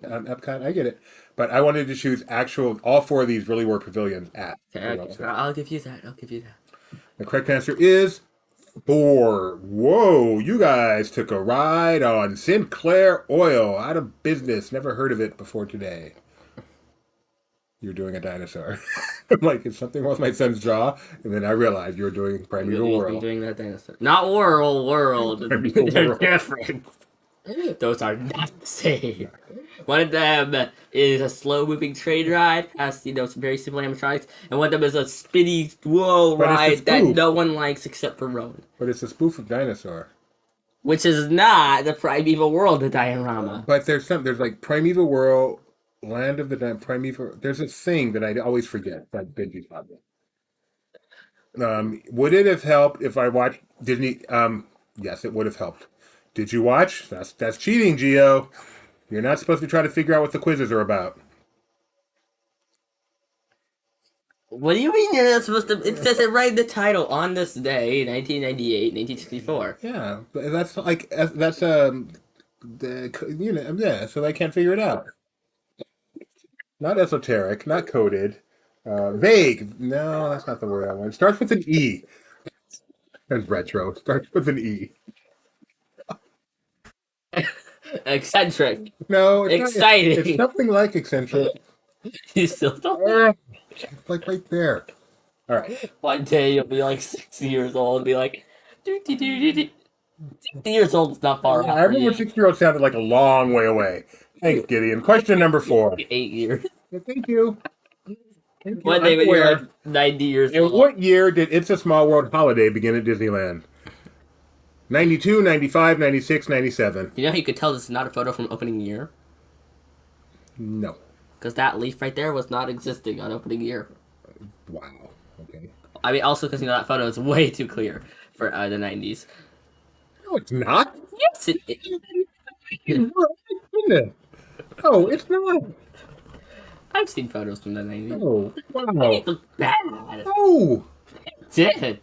Epcot, I get it. But I wanted to choose actual, all four of these really were pavilions at the World's Okay, Fair. I'll give you that. The correct answer is 4. Whoa, you guys took a ride on Sinclair Oil. Out of business. Never heard of it before today. You're doing a dinosaur. I'm like, is something wrong with my son's jaw? And then I realized you were doing Primeval You've been World. doing that dinosaur. Not world. Primeval They're World. different. Those are not the same. One of them is a slow-moving train ride, has some very simple animatronics, and one of them is a spinny But it's a ride that spoof. no one likes except for Rowan. But it's a spoof of dinosaur. Which is not the Primeval World of Diorama. But there's like Primeval World, Land of the Primeval. There's a thing that I always forget that Benji taught me. Would it have helped if I watched Disney? Yes, it would have helped. Did you watch? That's cheating, Gio. You're not supposed to try to figure out what the quizzes are about. What do you mean you're not supposed to? It says it right in the title. On this day, 1998, 1964. Yeah, but that's like yeah. So they can't figure it out. Not esoteric, not coded, vague. No, that's not the word I want. Starts with an E. That's retro. Starts with an E. Eccentric. No, it's Exciting. Not, it's something like eccentric. You still don't. Like right there. All right. One day you'll be like 60 years old and be like, 60 years old is not far off. I remember 6-year-old sounded like a long way away. Thanks, Gideon. Question number 4. 8 years. Yeah, thank you. Thank you. One day when you're like 90 years And old. what year did It's a Small World holiday begin at Disneyland? 92, 95, 96, 97. You know how you could tell this is not a photo from opening year? No. Because that leaf right there was not existing on opening year. Wow. Okay. I mean, also because, that photo is way too clear for the 90s. No, it's not. Yes, it is. No, it's not. I've seen photos from the 90s. No. It Wow. looked bad. No. It did.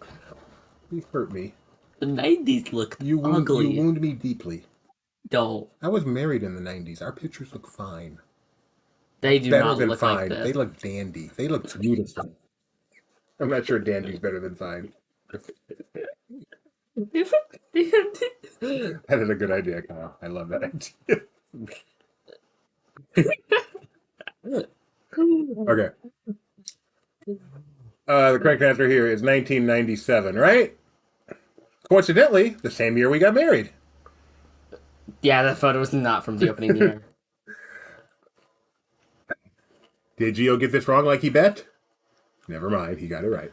You hurt me. The 90s looked You ugly. wound me deeply. No, I was married in the 90s. Our pictures look fine. they do Better not than look fine. like They this. look dandy. They look beautiful. I'm not sure dandy's better than fine. That is a good idea, Kyle. I love that idea. Okay. The correct answer here is 1997, right? Coincidentally, the same year we got married. Yeah, that photo was not from the opening year. Did Gio get this wrong like he bet? Never mind, he got it right.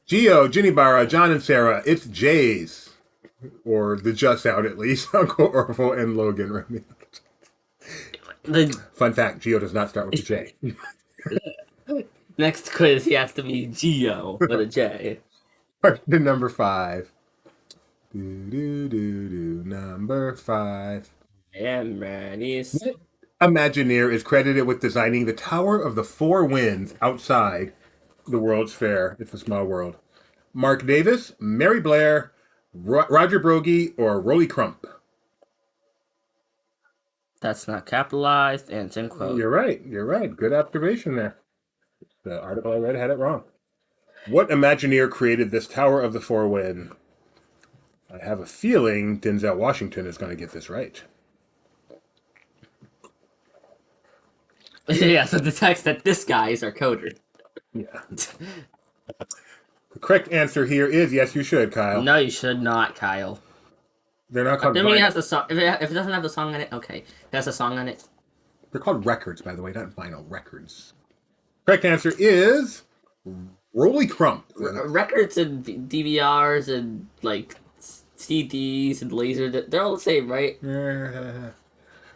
Gio, Ginny Barra, John and Sarah, it's Jay's. Or the Just Out at least. Uncle Orville and Logan. The Fun fact, Gio does not start with a J. next quiz, he has to be Geo with a J. Question number 5. Number 5. I am ready. Imagineer is credited with designing the Tower of the Four Winds outside the World's Fair. It's a Small World. Mark Davis, Mary Blair, Roger Brogy, or Rolly Crump. That's not capitalized and it's in quote. You're right. Good observation there. The article I read had it wrong. What Imagineer created this Tower of the Four Winds? I have a feeling Denzel Washington is going to get this right. Yeah, so the text that this guy is our coder. Yeah. The correct answer here is yes, you should, Kyle. No, you should not, Kyle. They're not called. Then it has the song. If it doesn't have the song on it, okay. If it has a song on it. They're called records, by the way, not vinyl records. Correct answer is Rolly Crump. Records and DVRs and like CDs and laser. They're all the same, right?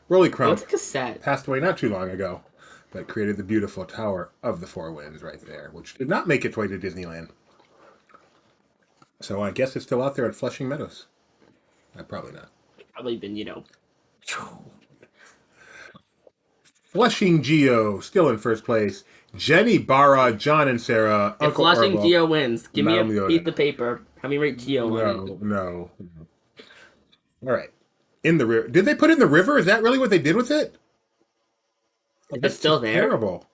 Rolly Crump What's a cassette? passed away not too long ago. but created the beautiful Tower of the Four Winds right there, which did not make its way to Disneyland. So I guess it's still out there at Flushing Meadows. Probably not. Probably been, Flushing Geo, still in first place. Jenny, Bara, John, and Sarah. If Uncle Flushing Orville, Geo wins, give me a Madame Leota. piece of paper. Have me write Geo on it. No. All right. In the river. Did they put it in the river? Is that really what they did with it? Is it still there? Terrible.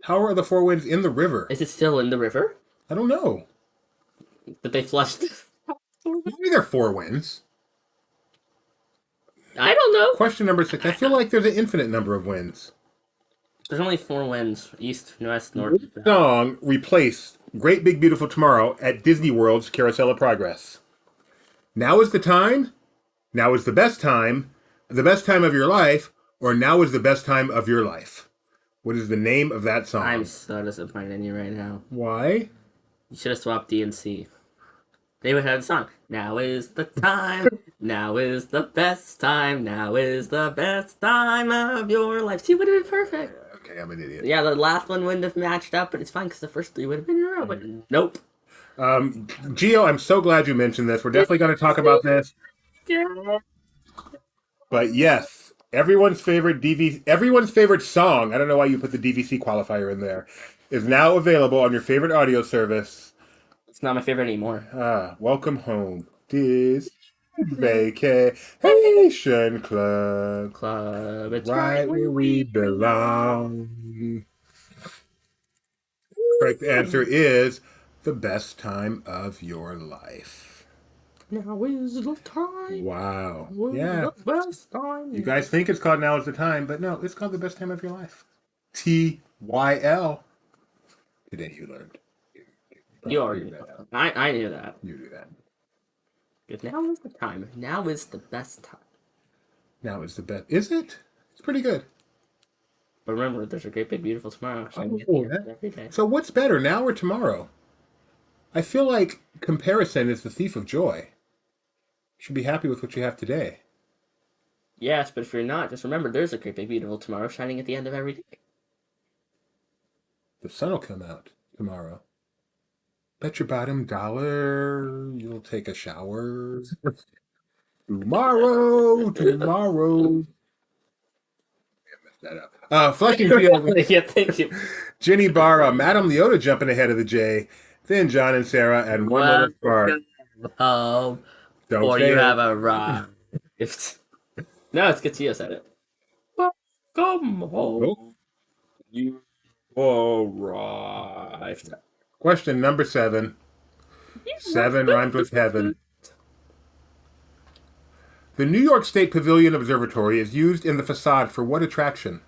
Tower of the Four Winds in the river. Is it still in the river? I don't know. But they flushed. Maybe they're four winds. I don't know. Question number 6. I feel like there's an infinite number of winds. There's only 4 winds: east, west, north. Which song replaced Great Big Beautiful Tomorrow at Disney World's Carousel of Progress? Now is the time? Now is the best time of your life, or now is the best time of your life? What is the name of that song? I'm so disappointed in you right now. Why? You should have swapped D and C. They would have the song. Now is the time. Now is the best time. Now is the best time of your life. See, it would have been perfect. Okay, I'm an idiot. Yeah, the last one wouldn't have matched up, but it's fine because the first 3 would have been in a row. But nope. Gio, I'm so glad you mentioned this. We're definitely going to talk about this. But yes, everyone's favorite song, I don't know why you put the DVC qualifier in there, is now available on your favorite audio service. It's not my favorite anymore. Welcome home. Disney Vacation Club. It's Right where we belong. Correct answer is the best time of your life. Now is the time. Wow. The Yeah. best time. You guys think it's called Now is the Time, but no, it's called the best time of your life. TYL. Today you learned. You already knew that. I knew that. You do that. Because now is the time. Now is the best time. Now is the best. Is it? It's pretty good. But remember, there's a great big beautiful tomorrow. Every day. So what's better, now or tomorrow? I feel like comparison is the thief of joy. You should be happy with what you have today. Yes, but if you're not, just remember there's a great big beautiful tomorrow shining at the end of every day. The sun will come out tomorrow. Bet your bottom dollar you'll take a shower. Tomorrow. I messed that up. Flushing Field. Yeah, thank you. Jenny Barra, Madame Leota jumping ahead of the J. Then John and Sarah and one little spark. Home, Don't or say you it. have arrived. No, it's Katio said it. Welcome home. Nope. You arrived. Question number 7. 7 rhymes with heaven. The New York State Pavilion Observatory is used in the facade for what attraction?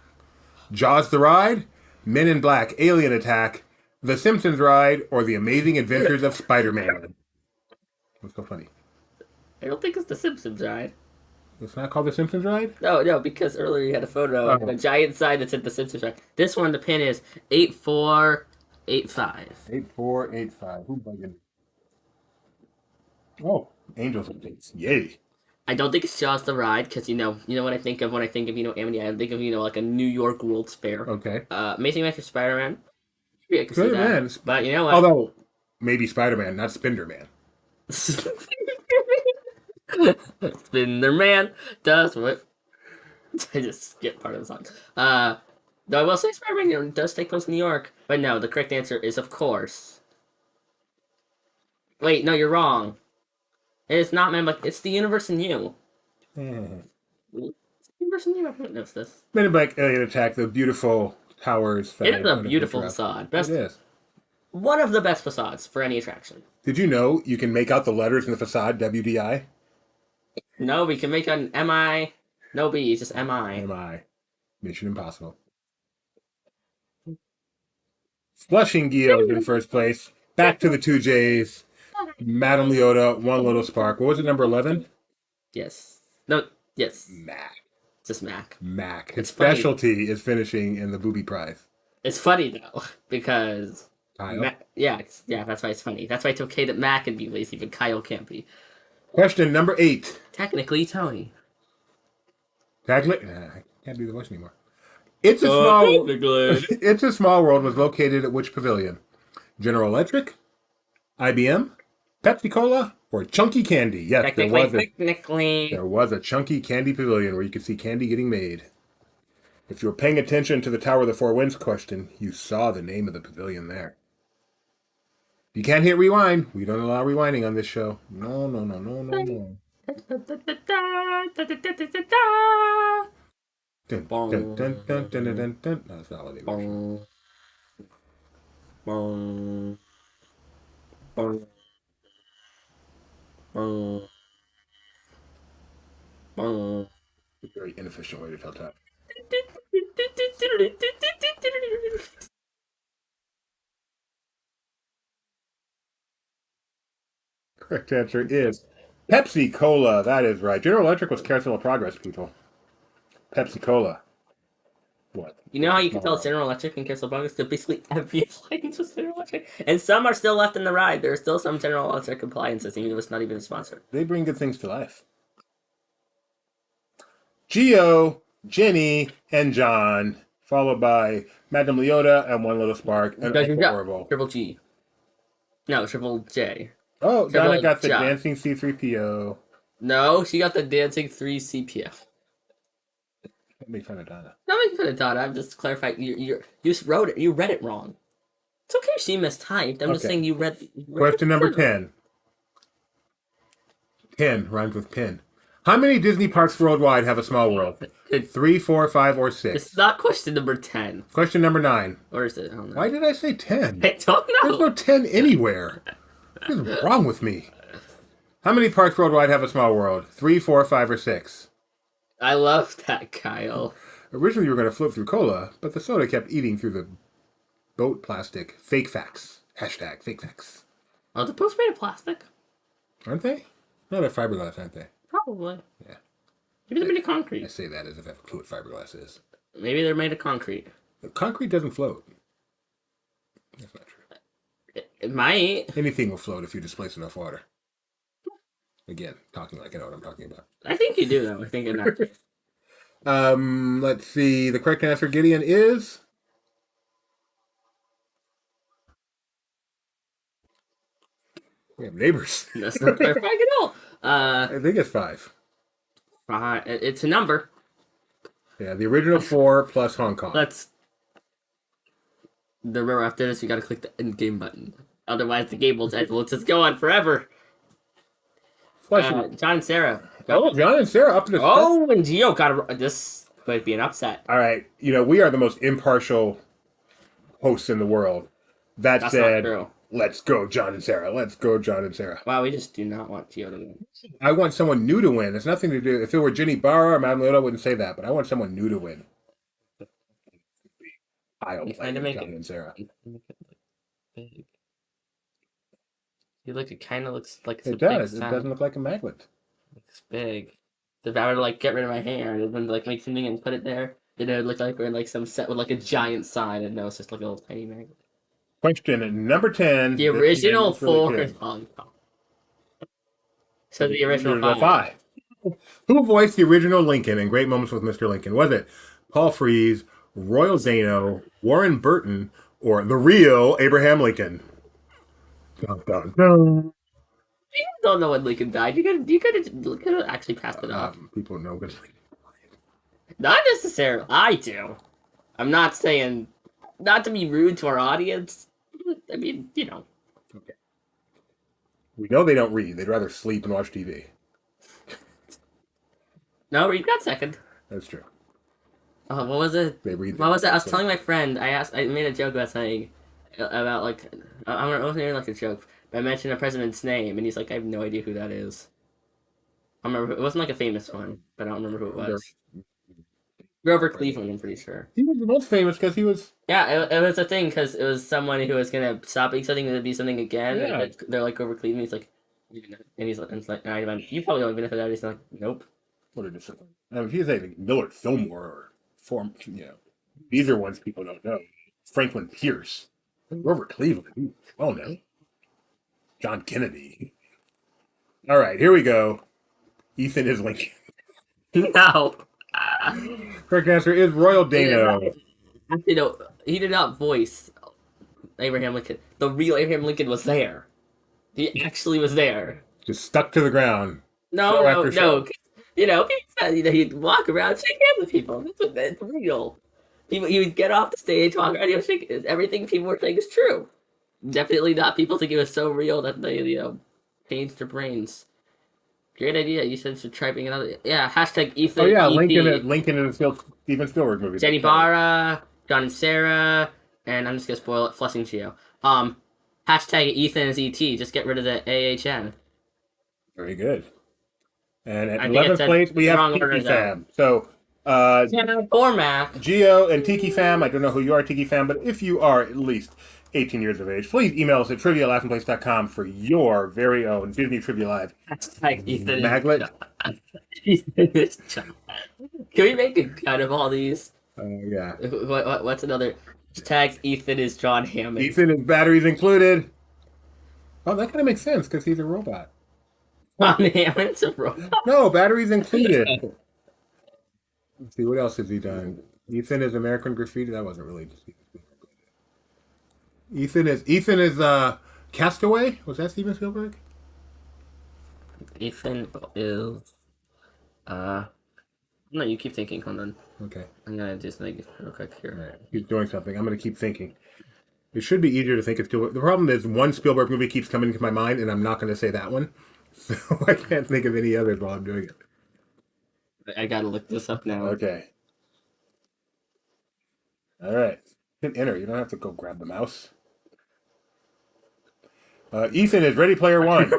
Jaws the Ride, Men in Black Alien Attack, The Simpsons Ride, or The Amazing Adventures of Spider-Man? What's so funny? I don't think it's the Simpsons ride. It's not called The Simpsons Ride? No, because earlier you had a photo of a giant sign that said the Simpsons ride. This one, the pin is 8485. 8485. Who bugging? Oh, Angels and Fates. Yay. I don't think it's Jaws the Ride, because you know what I think of when I think of, Amity. I think of, like a New York World's Fair. Okay. Amazing Adventures of Spider-Man. Yeah, I can see Good that. man. But you know what? Although, maybe Spider-Man, not Spinder-Man. Spider-Man does what? I just skipped part of the song. Though I will say Spider-Man does take place in New York. But no, the correct answer is, of course. Wait, no, you're wrong. It's not Men in Black. It's the universe in you. It's the universe in you. I haven't noticed this. Men in Black Alien Attack, the beautiful towers. It is a beautiful facade. It is. One of the best facades for any attraction. Did you know you can make out the letters in the facade, WDI? No, we can make an MI. No B, it's just MI. MI. Mission Impossible. Flushing Gio in first place. Back to the 2 J's. Madame Leota, one little spark. What was it, number 11? Yes. No, yes. Mac. Just Mac. Mac. His It's funny. specialty is finishing in the booby prize. It's funny, though, because... Kyle. Yeah, that's why it's funny. That's why it's okay that Mac can be lazy, but Kyle can't be. Question number 8. Technically, Tony. I can't do the voice anymore. It's a small. Technically. It's a Small World was located at which pavilion? General Electric, IBM, Pepsi Cola, or Chunky Candy? Yes, there was a Chunky Candy pavilion where you could see candy getting made. If you were paying attention to the Tower of the Four Winds question, you saw the name of the pavilion there. You can't hit rewind. We don't allow rewinding on this show. No. Dun, dun, dun, dun, dun, dun, dun, dun. No, that's not what they were. A very inefficient way to tell time. Correct answer is Pepsi Cola. That is right. General Electric was Carousel of Progress, people. Pepsi Cola. What? You know how you can tell General Electric and Crystal Bugs? So basically every appliance was General Electric. And some are still left in the ride. There are still some General Electric appliances, even though it's not even a sponsor. They bring good things to life. Geo, Jenny, and John, followed by Madame Leota and One Little Spark and Uncle Orville. Triple G. No, Triple J. Oh, Donna got the J. dancing C-3PO. No, she got the dancing 3 CPF. Make fun of Donna. Not making fun of Donna. I'm just clarifying. You wrote it. You read it wrong. It's okay if she mistyped. I'm just saying you read. Question number 10. 10 rhymes with pin. How many Disney parks worldwide have a Small World? 3, 4, 5, or 6? It's not question number 10. Question number 9. Or is it? I don't know. Why did I say 10? I don't know. There's no 10 anywhere. What is wrong with me? How many parks worldwide have a Small World? 3, 4, 5, or 6? I love that, Kyle. Originally, you were going to float through cola, but the soda kept eating through the boat plastic. Fake facts. Hashtag fake facts. Are the posts made of plastic? Aren't they? Not a fiberglass, aren't they? Probably. Yeah. Maybe they're made of I concrete. say that as if I have a clue what fiberglass is. Maybe they're made of concrete. Concrete doesn't float. That's not true. It might. Anything will float if you displace enough water. Again, talking like I know what I'm talking about. I think you do, though. I think it Let's see. The correct answer, Gideon, is... We have neighbors. That's not clarifying at all. I think it's 5. It's a number. Yeah, the original 4 plus Hong Kong. Let's... Remember, after this, you gotta click the end game button. Otherwise, the game will just go on forever. John and Sarah. Oh, John and Sarah up to the... Oh, and Gio got this could be an upset. All right. You know, we are the most impartial hosts in the world. That's said, not true. Let's go, John and Sarah. Let's go, John and Sarah. Wow, we just do not want Gio to win. I want someone new to win. It's nothing to do... If it were Ginny Barra or Madame Leota, I wouldn't say that, but I want someone new to win. I'll play John and Sarah. Big. It kind of looks like it's It does. It doesn't look like a magnet. It's big. If I were to get rid of my hair and then make something and put it there, then it would look like we're in some set with a giant sign, and no, it's just a little tiny magnet. Question number 10. The original 4 really is Hong Kong. So the original 5. Who voiced the original Lincoln in Great Moments with Mr. Lincoln? Was it Paul Frees, Royal Zano, Warren Burton, or the real Abraham Lincoln? Dun, dun, dun. You don't know when Lincoln died. You could have actually passed it off. People know when Lincoln died. Not necessarily. I do. I'm not saying not to be rude to our audience. I mean, you know. Okay. We know they don't read. They'd rather sleep and watch TV. No, Reed got second. That's true. What was it? They read. What was it? I was telling my friend. I made a joke about saying about I wasn't even a joke. But I mentioned a president's name, and he's like, I have no idea who that is. I remember it wasn't a famous one, but I don't remember who it was. Grover Cleveland, I'm pretty sure. He was the most famous because he was... Yeah, it was a thing because it was someone who was going to stop being something and it'd be something again. Yeah. And they're like, Grover Cleveland, he's like, and he's like, you probably don't even know who that is. He's like, nope. What did it say? If he's like Millard Fillmore or these are ones people don't know. Franklin Pierce. Grover Cleveland. Well known. John Kennedy. All right, here we go. Ethan is Lincoln. No. Correct answer is Royal Dano. Actually, no, he did not voice Abraham Lincoln. The real Abraham Lincoln was there. He actually was there. Just stuck to the ground. No, Show no, after show. no. He'd walk around, shake hands with people. That's real. He would get off the stage, walk around, shake everything people were saying is true. Definitely not. People think it was so real that they, changed their brains. Great idea. You said to try being another. Yeah, hashtag Ethan. Oh yeah, ET. Lincoln in the Steven Spielberg movie. Jenny Barra, John and Sarah, and I'm just gonna spoil it. Flushing Geo. Hashtag Ethan is ET. Just get rid of the AHN. Very good. And at I think 11th place we have wrong Tiki order, Fam. So Or Mac. Geo and Tiki Fam. I don't know who you are, Tiki Fam, but if you are at least 18 years of age, please email us at trivia@laughingplace.com for your very own Disney Trivia Live Hashtag Ethan. maglet. Ethan is John. Can we make a cut of all these? Yeah. What's another? Hashtag Ethan is John Hammond. Ethan is batteries included. Oh, that kind of makes sense because he's a robot. John Hammond's a robot. No, batteries included. Let's see, what else has he done? Ethan is American Graffiti. That wasn't really. Ethan is Castaway. Was that Steven Spielberg? Ethan is. No, you keep thinking. Hold on. Okay. I'm gonna just make it real quick here. All right. He's doing something. I'm going to keep thinking. It should be easier to think of Spielberg. The problem is one Spielberg movie keeps coming to my mind, and I'm not going to say that one. So I can't think of any others while I'm doing it. I gotta look this up now. Okay. All right. Hit enter. You don't have to go grab the mouse. Ethan is Ready Player One.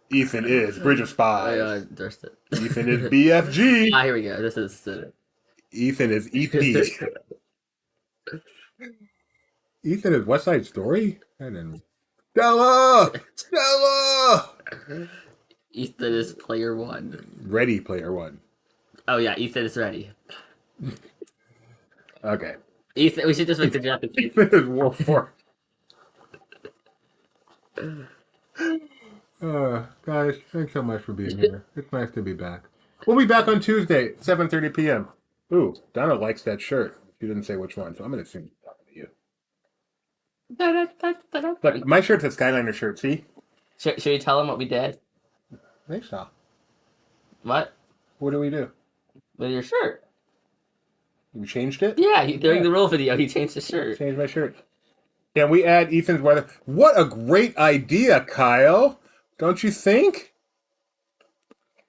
Ethan is Bridge of Spies. I durst it. Ethan is BFG. Here we go. This is Ethan is EP. Ethan is West Side Story? I didn't. Stella! Stella! Ethan is Player One. Ready Player One. Oh yeah, Ethan is ready. Okay. Ethan, we should just make the Japanese. Ethan is World War. Guys, thanks so much for being here. It's nice to be back. We'll be back on Tuesday, 7:30 p.m. Ooh, Donna likes that shirt. She didn't say which one, so I'm going to assume she's talking to you. Look, my shirt's a Skyliner shirt, see? Should we tell him what we did? I think so. What? What do we do? With your shirt? You changed it? Yeah, during the rule video, he changed his shirt. Changed my shirt. Can we add Ethan's weather? What a great idea, Kyle! Don't you think?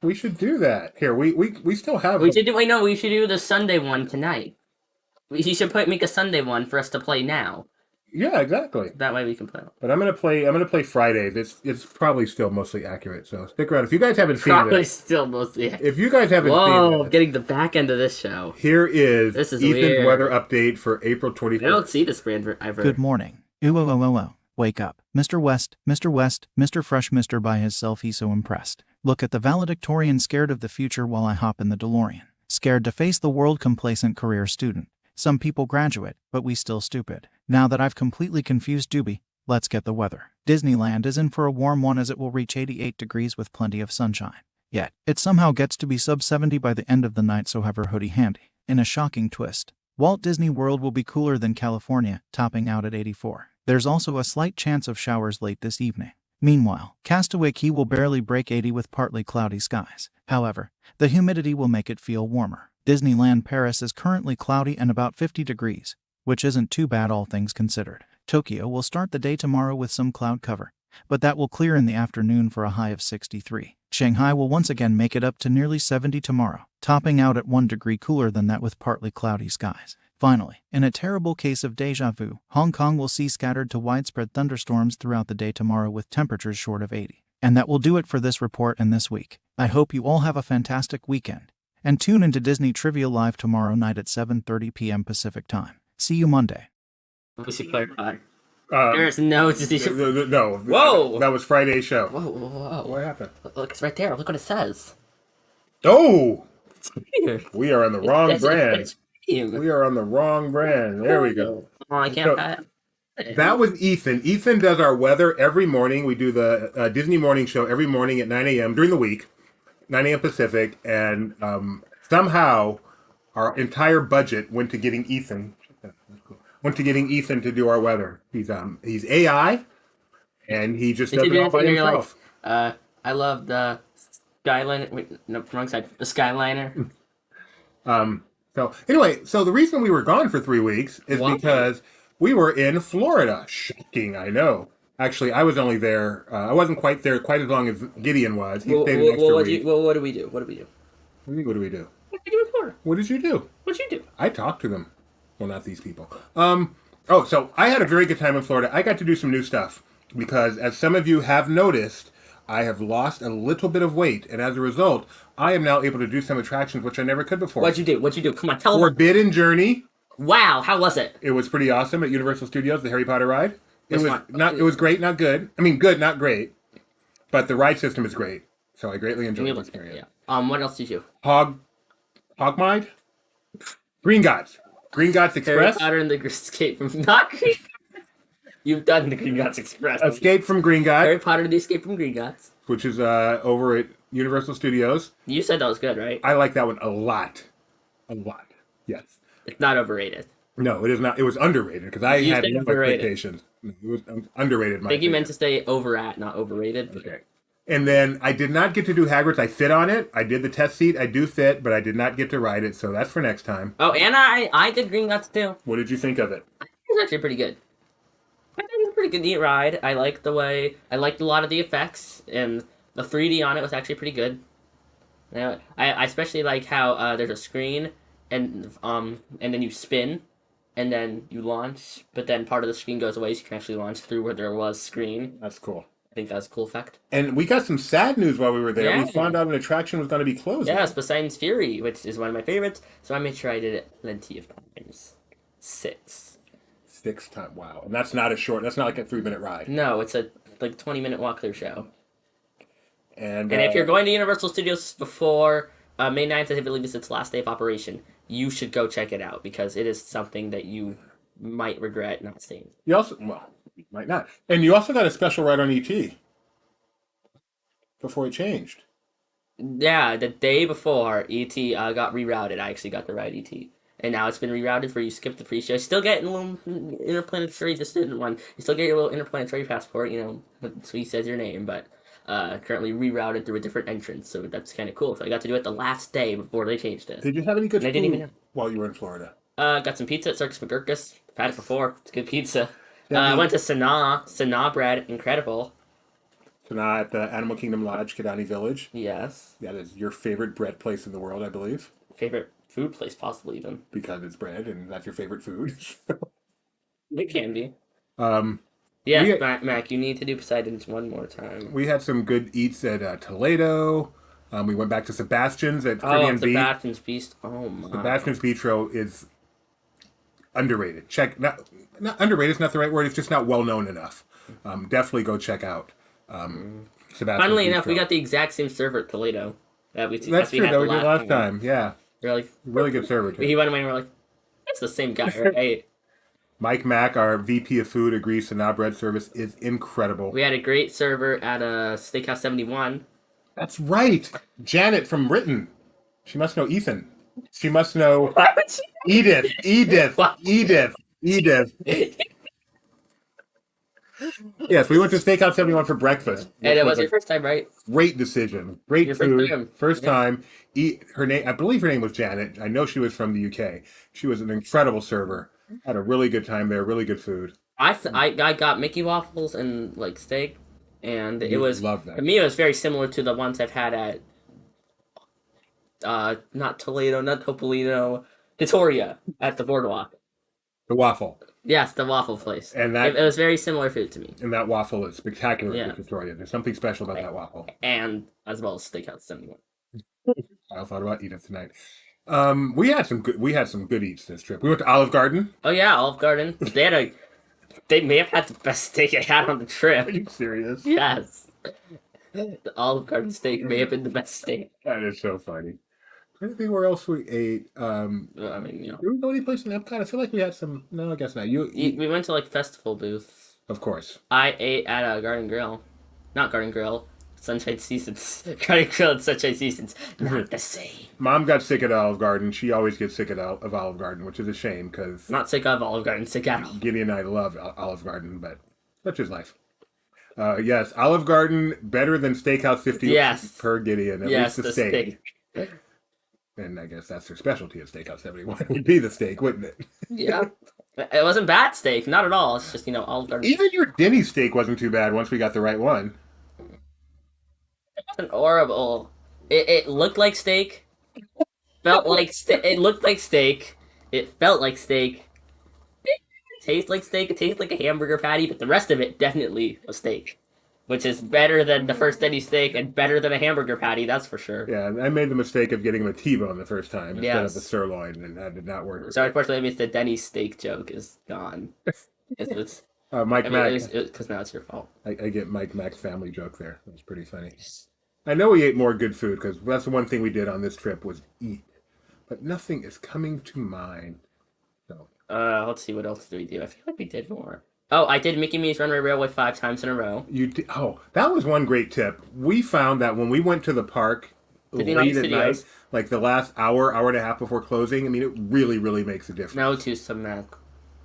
We should do that. Here, we still have. We should do the Sunday one tonight. He should make a Sunday one for us to play now. Yeah, exactly. That way we can play. But I'm gonna play Fridays. It's probably still mostly accurate. So stick around. If you guys haven't seen Probably it, still mostly. if you guys haven't Whoa, seen it, getting the back end of this show. here is This is Ethan's weird. weather update for April I 24th. don't see this brand ever. Good morning. Ooh, oh, oh, oh, oh. Wake up. Mr. West, Mr. Fresh Mister by himself, he's so impressed. Look at the valedictorian scared of the future while I hop in the DeLorean. Scared to face the world complacent career student. Some people graduate, but we still stupid. Now that I've completely confused Doobie, let's get the weather. Disneyland is in for a warm one as it will reach 88 degrees with plenty of sunshine. Yet, it somehow gets to be sub 70 by the end of the night, so have your hoodie handy. In a shocking twist, Walt Disney World will be cooler than California, topping out at 84. There's also a slight chance of showers late this evening. Meanwhile, Castaway Cay will barely break 80 with partly cloudy skies. However, the humidity will make it feel warmer. Disneyland Paris is currently cloudy and about 50 degrees, which isn't too bad all things considered. Tokyo will start the day tomorrow with some cloud cover, but that will clear in the afternoon for a high of 63. Shanghai will once again make it up to nearly 70 tomorrow, topping out at 1 degree cooler than that with partly cloudy skies. Finally, in a terrible case of deja vu, Hong Kong will see scattered to widespread thunderstorms throughout the day tomorrow with temperatures short of 80. And that will do it for this report and this week. I hope you all have a fantastic weekend. And tune into Disney Trivia Live tomorrow night at 7:30 p.m. Pacific Time. See you Monday. We should clarify. There's no decision. No. Whoa! That was Friday's show. Whoa. What happened? Look, it's right there. Look what it says. Oh! It's weird. We are on the wrong It's brand. weird. We are on the wrong brand. There we go. Oh, I can't. That was Ethan. Ethan does our weather every morning. We do the Disney morning show every morning at 9 a.m. during the week, 9 a.m. Pacific. And somehow Our entire budget went to getting Ethan. Went to getting Ethan to do our weather. He's AI, and he just Did does you it do all by anything where you're like, himself. I love the Skyliner. Wait, no, wrong side. The Skyliner. So anyway, so the reason we were gone for 3 weeks is Why? because we were in Florida. Shocking, I know. Actually, I was only there. I wasn't quite there quite as long as Gideon was. He stayed an extra week. What do we do? What do we do? What do we do? What did you do in Florida? What did you do? What'd you do? I talked to them. Well, not these people. So I had a very good time in Florida. I got to do some new stuff because, as some of you have noticed, I have lost a little bit of weight, and as a result, I am now able to do some attractions which I never could before. What'd you do? What'd you do? Come on, tell them. Forbidden Journey. Wow, how was it? It was pretty awesome at Universal Studios, the Harry Potter ride. It It's was fun. not. It was great, not good. I mean, good, not great. But the ride system is great, so I greatly enjoyed the experience. Yeah. What else did you do? Hogmide, Green Gods, Green Gods Harry Express, Potter and the Escape from not Green. You've done the Green Gods Express. Escape from Green Harry God, Potter and the Escape from Green Gods. which is over at Universal Studios. You said that was good, right? I like that one a lot, a lot. Yes. It's not overrated. No, it is not. It was underrated because I You had said no overrated. expectations. It was underrated. I think you meant to say over at, not overrated. Okay. And then I did not get to do Hagrid's. I fit on it. I did the test seat. I do fit, but I did not get to ride it. So that's for next time. Oh, and I did Green Gods too. What did you think of it? It was actually pretty good. I think it was a pretty good neat ride. I liked a lot of the effects, and the 3D on it was actually pretty good. I especially like how there's a screen and then you spin, and then you launch, but then part of the screen goes away, so you can actually launch through where there was screen. That's cool. I think that's a cool effect. And we got some sad news while we were there. Yeah. We found out an attraction was going to be closing. Yes, Poseidon's Fury, which is one of my favorites, so I made sure I did it plenty of times. 6. 6 times. Wow. And that's not that's not like a 3-minute ride. No, it's a 20-minute walkthrough show. And if you're going to Universal Studios before May 9th, I believe is its last day of operation, you should go check it out because it is something that you might regret not seeing. you also, well, you might not. And you also got a special ride on ET before it changed. Yeah, the day before ET got rerouted, I actually got to ride ET. And now it's been rerouted where you skip the pre-show. You still get a little interplanetary distant one. You still get your little interplanetary passport, so he says your name, but currently rerouted through a different entrance, so that's kind of cool. So I got to do it the last day before they changed it. Did you have any good And I food didn't even know. while you were in Florida? Got some pizza at Circus McGurkus. I've had it before. It's good pizza. Yeah, I went to Sanaa bread, incredible. So now at the Animal Kingdom Lodge, Kidani Village. Yes. That is your favorite bread place in the world, I believe. Favorite food place, possibly even. Because it's bread and that's your favorite food. It can be. um, Yes, Mac, you need to do Poseidon's one more time. we had some good eats at Toledo. We went back to Sebastian's at Caribbean Beach. Sebastian's Beast. Oh my. Sebastian's Bistro is underrated. Not underrated is not the right word. It's just not well known enough. Definitely go check out Sebastian's Funnily enough, Bistro. we got the exact same server at Toledo. That's true. That we did last time. Yeah, We're like, really good server too. he went away and we're like, that's the same guy, right? Mike Mack, our VP of Food, agrees Sanaa bread service is incredible. We had a great server at Steakhouse 71. That's right. Janet from Britain. She must know Ethan. She must know Why would she? Edith. What? Edith. Yes, we went to Steakhouse 71 for breakfast. And it was your first time, right? Great decision. Great Your food. first time. First time. Her name, I believe her name was Janet. I know she was from the UK. She was an incredible server. Had a really good time there. Really good food. I got Mickey waffles and like steak, and it was love that. to me it was very similar to the ones I've had at not Toledo, not Topolino, Vittoria at the Boardwalk. The waffle. Yes, the waffle place. And that it was very similar food to me, and that waffle is spectacular Yeah. at Victoria. There's something special about that waffle. and as well as Steakhouse 71. I thought about Edith tonight. We had some good eats this trip. We went to Olive Garden. Oh yeah, Olive Garden. They may have had the best steak I had on the trip. Are you serious? Yes. The Olive Garden steak may have been the best steak. That is so funny. I don't think where else we ate. I mean, Did we go any place in Epcot? I feel like we had some. No, I guess not. We went to like festival booths. Of course. I ate at a Garden Grill. Not Garden Grill. Sunshine Seasons. Garden Grill and Sunshine Seasons. Not the same. Mom got sick at Olive Garden. She always gets sick of Olive Garden, which is a shame because Not sick of Olive Garden, sick at all. Gideon and I love Olive Garden, but such is life. Yes, Olive Garden better than Steakhouse 50 Yes. per Gideon. At Yes, least the the steak. And I guess that's their specialty at Steakhouse 71. Would be the steak, wouldn't it? Yeah. It wasn't bad steak, not at all. It's just, Olive Garden. Even your Denny's steak wasn't too bad once we got the right one. It wasn't horrible. It looked like steak. Felt like it looked like steak. It felt like steak. It tastes like steak. It tastes like a hamburger patty, but the rest of it definitely was steak. Which is better than the first Denny's steak and better than a hamburger patty, that's for sure. Yeah, I made the mistake of getting him a T-bone the first time instead of Yes. the sirloin, and that did not work. So unfortunately, that means the Denny's steak joke is gone. It's Mike Mac. because now it's your fault. I get Mike Mac's family joke there. That was pretty funny. I know we ate more good food because that's the one thing we did on this trip was eat, but nothing is coming to mind. So Let's see, what else did we do? I feel like we did more. Oh, I did Mickey Mouse Runaway Railway 5 times in a row. you did, that was one great tip. We found that when we went to the park late at night, like the last hour and a half before closing, I mean, it really, really makes a difference. No twosome, Mac.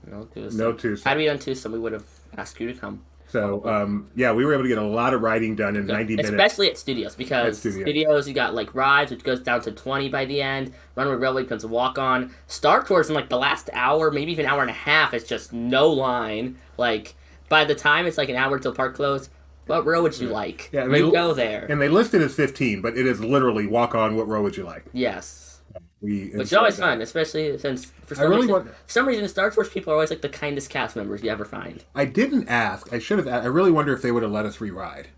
No twosome. No twosome. Had we done twosome, we would have asked you to come. So, yeah, we were able to get a lot of riding done in 90 minutes. Especially at studios, because studios, you got like rides, which goes down to 20 by the end. Runaway Railway becomes a walk-on. Star Tours in like the last hour, maybe even hour and a half, is just no line. Like, by the time it's like an hour till park close, what row would you like? Yeah, you go there. And they listed as 15, but it is literally walk-on, what row would you like? Yes. Which is always fun, especially since for some reason Star Tours people are always like the kindest cast members you ever find. I didn't ask. I should have. I really wonder if they would have let us re-ride.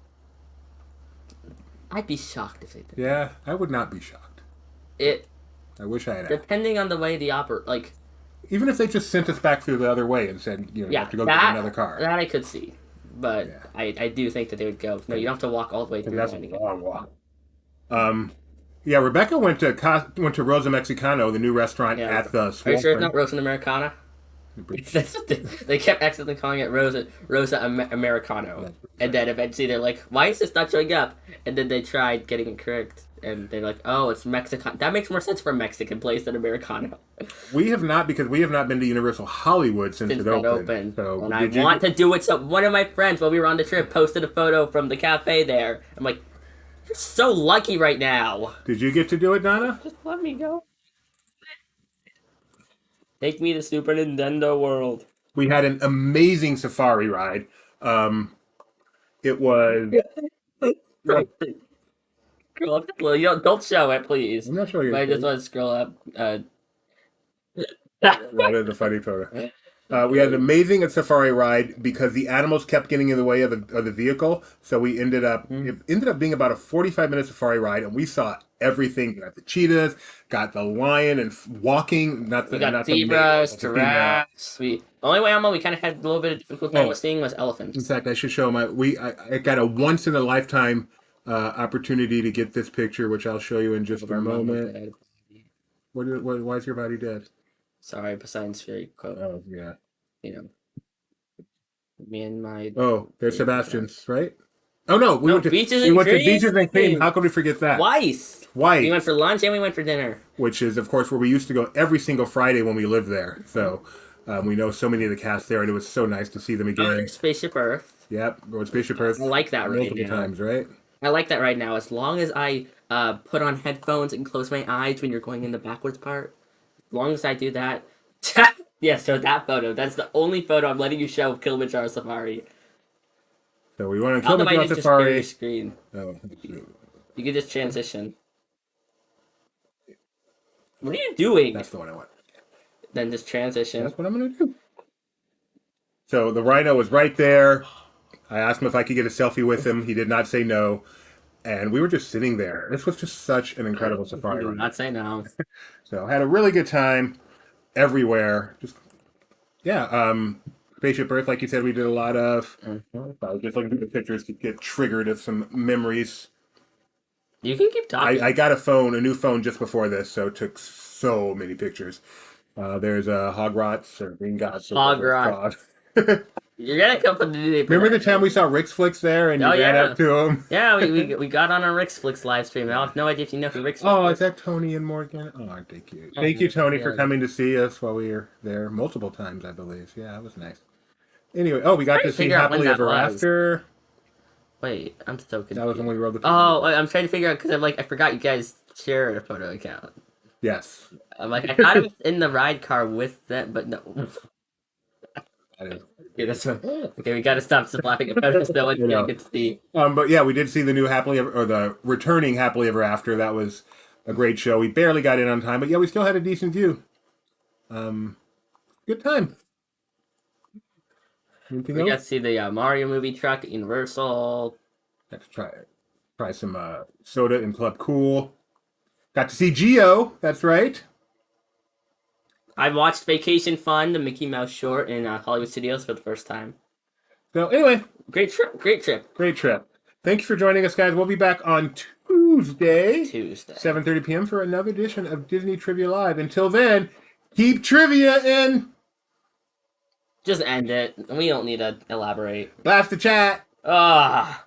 I'd be shocked if they did. Yeah, I would not be shocked. I wish I had. Depending on the way the even if they just sent us back through the other way and said, you have to go get another car. That I could see, but yeah. I do think that they would go. No, you don't have to walk all the way through. That's a long walk. Yeah, Rebecca went to Rosa Mexicano, the new restaurant at the Swamp. Are you sure it's not Rosa Americana? They kept accidentally calling it Rosa Americano, and then eventually they're like, "Why is this not showing up?" And then they tried getting it correct, and they're like, "Oh, it's Mexican. That makes more sense for a Mexican place than Americano." We have not been to Universal Hollywood since it opened. So and I want to do it. So one of my friends, while we were on the trip, posted a photo from the cafe there. I'm like, you're so lucky right now. Did you get to do it, Donna? Just let me go. Take me to Super Nintendo World. We had an amazing safari ride. It was... Scroll up. Well, don't show it, please. I'm not showing you. I just want to scroll up. That is a funny photo. We had an amazing safari ride because the animals kept getting in the way of the vehicle. So we ended up being about a 45-minute safari ride, and we saw everything. We got the cheetahs, got the lion, and walking. We got zebras, giraffes. The only way we kind of had a little bit of difficulty with seeing was elephants. In fact, I should show I got a once in a lifetime opportunity to get this picture, which I'll show you in just a moment. Why is your body dead? Sorry, Poseidon's Fury quote. Oh, yeah. Me and my... Oh, there's Sebastian's, right? Oh, no. We went to Beaches and Cream. How could we forget that? Twice. We went for lunch and we went for dinner. Which is, of course, where we used to go every single Friday when we lived there. So we know so many of the cast there, and it was so nice to see them again. Spaceship Earth. Yep, Spaceship Earth. I like that right multiple times, right? I like that right now. As long as I put on headphones and close my eyes when you're going in the backwards part. As long as I do that. Yeah, so that photo. That's the only photo I'm letting you show of Kilimanjaro Safari. So we went on Kilimanjaro Safari. Your screen. Oh, you can just transition. What are you doing? That's the one I want. Then just transition. That's what I'm going to do. So the rhino was right there. I asked him if I could get a selfie with him. He did not say no. And we were just sitting there. This was just such an incredible safari. Did not say no. So I had a really good time everywhere. Just, Spaceship Earth, like you said, we did a lot of. I was just looking through the pictures to get triggered of some memories. You can keep talking. I got a new phone just before this, so it took so many pictures. There's Hogrots or Green Gods. Hogrot. You're gonna come from the day. Remember the time we saw Rick's Flicks there and you ran up to him? Yeah, we got on a Rick's Flicks live stream. I have no idea if you know who Rick's Oh, Flicks is that Tony and Morgan? Oh, aren't they cute? Thank you, Tony, for coming to see us while we were there multiple times, I believe. Yeah, that was nice. Anyway, we got to see Happily Ever After. Wait, I'm so confused. That was when we rode the. Oh, I'm trying to figure out because I forgot you guys shared a photo account. Yes. I'm like, I thought it was in the ride car with that, but no. That is. Okay, that's right. Okay, we gotta stop laughing at photos though. It's gonna get Steve. But yeah, we did see the new the returning Happily Ever After. That was a great show. We barely got in on time, but yeah, we still had a decent view. Good time. Anything else? We got to see the Mario movie truck at Universal. Let's try some soda in Club Cool. Got to see Geo. That's right. I watched Vacation Fun, the Mickey Mouse short in Hollywood Studios for the first time. So anyway, great trip. Thank you for joining us, guys. We'll be back on Tuesday, 7:30 p.m. for another edition of Disney Trivia Live. Until then, keep trivia in. Just end it. We don't need to elaborate. Blast the chat. Ah.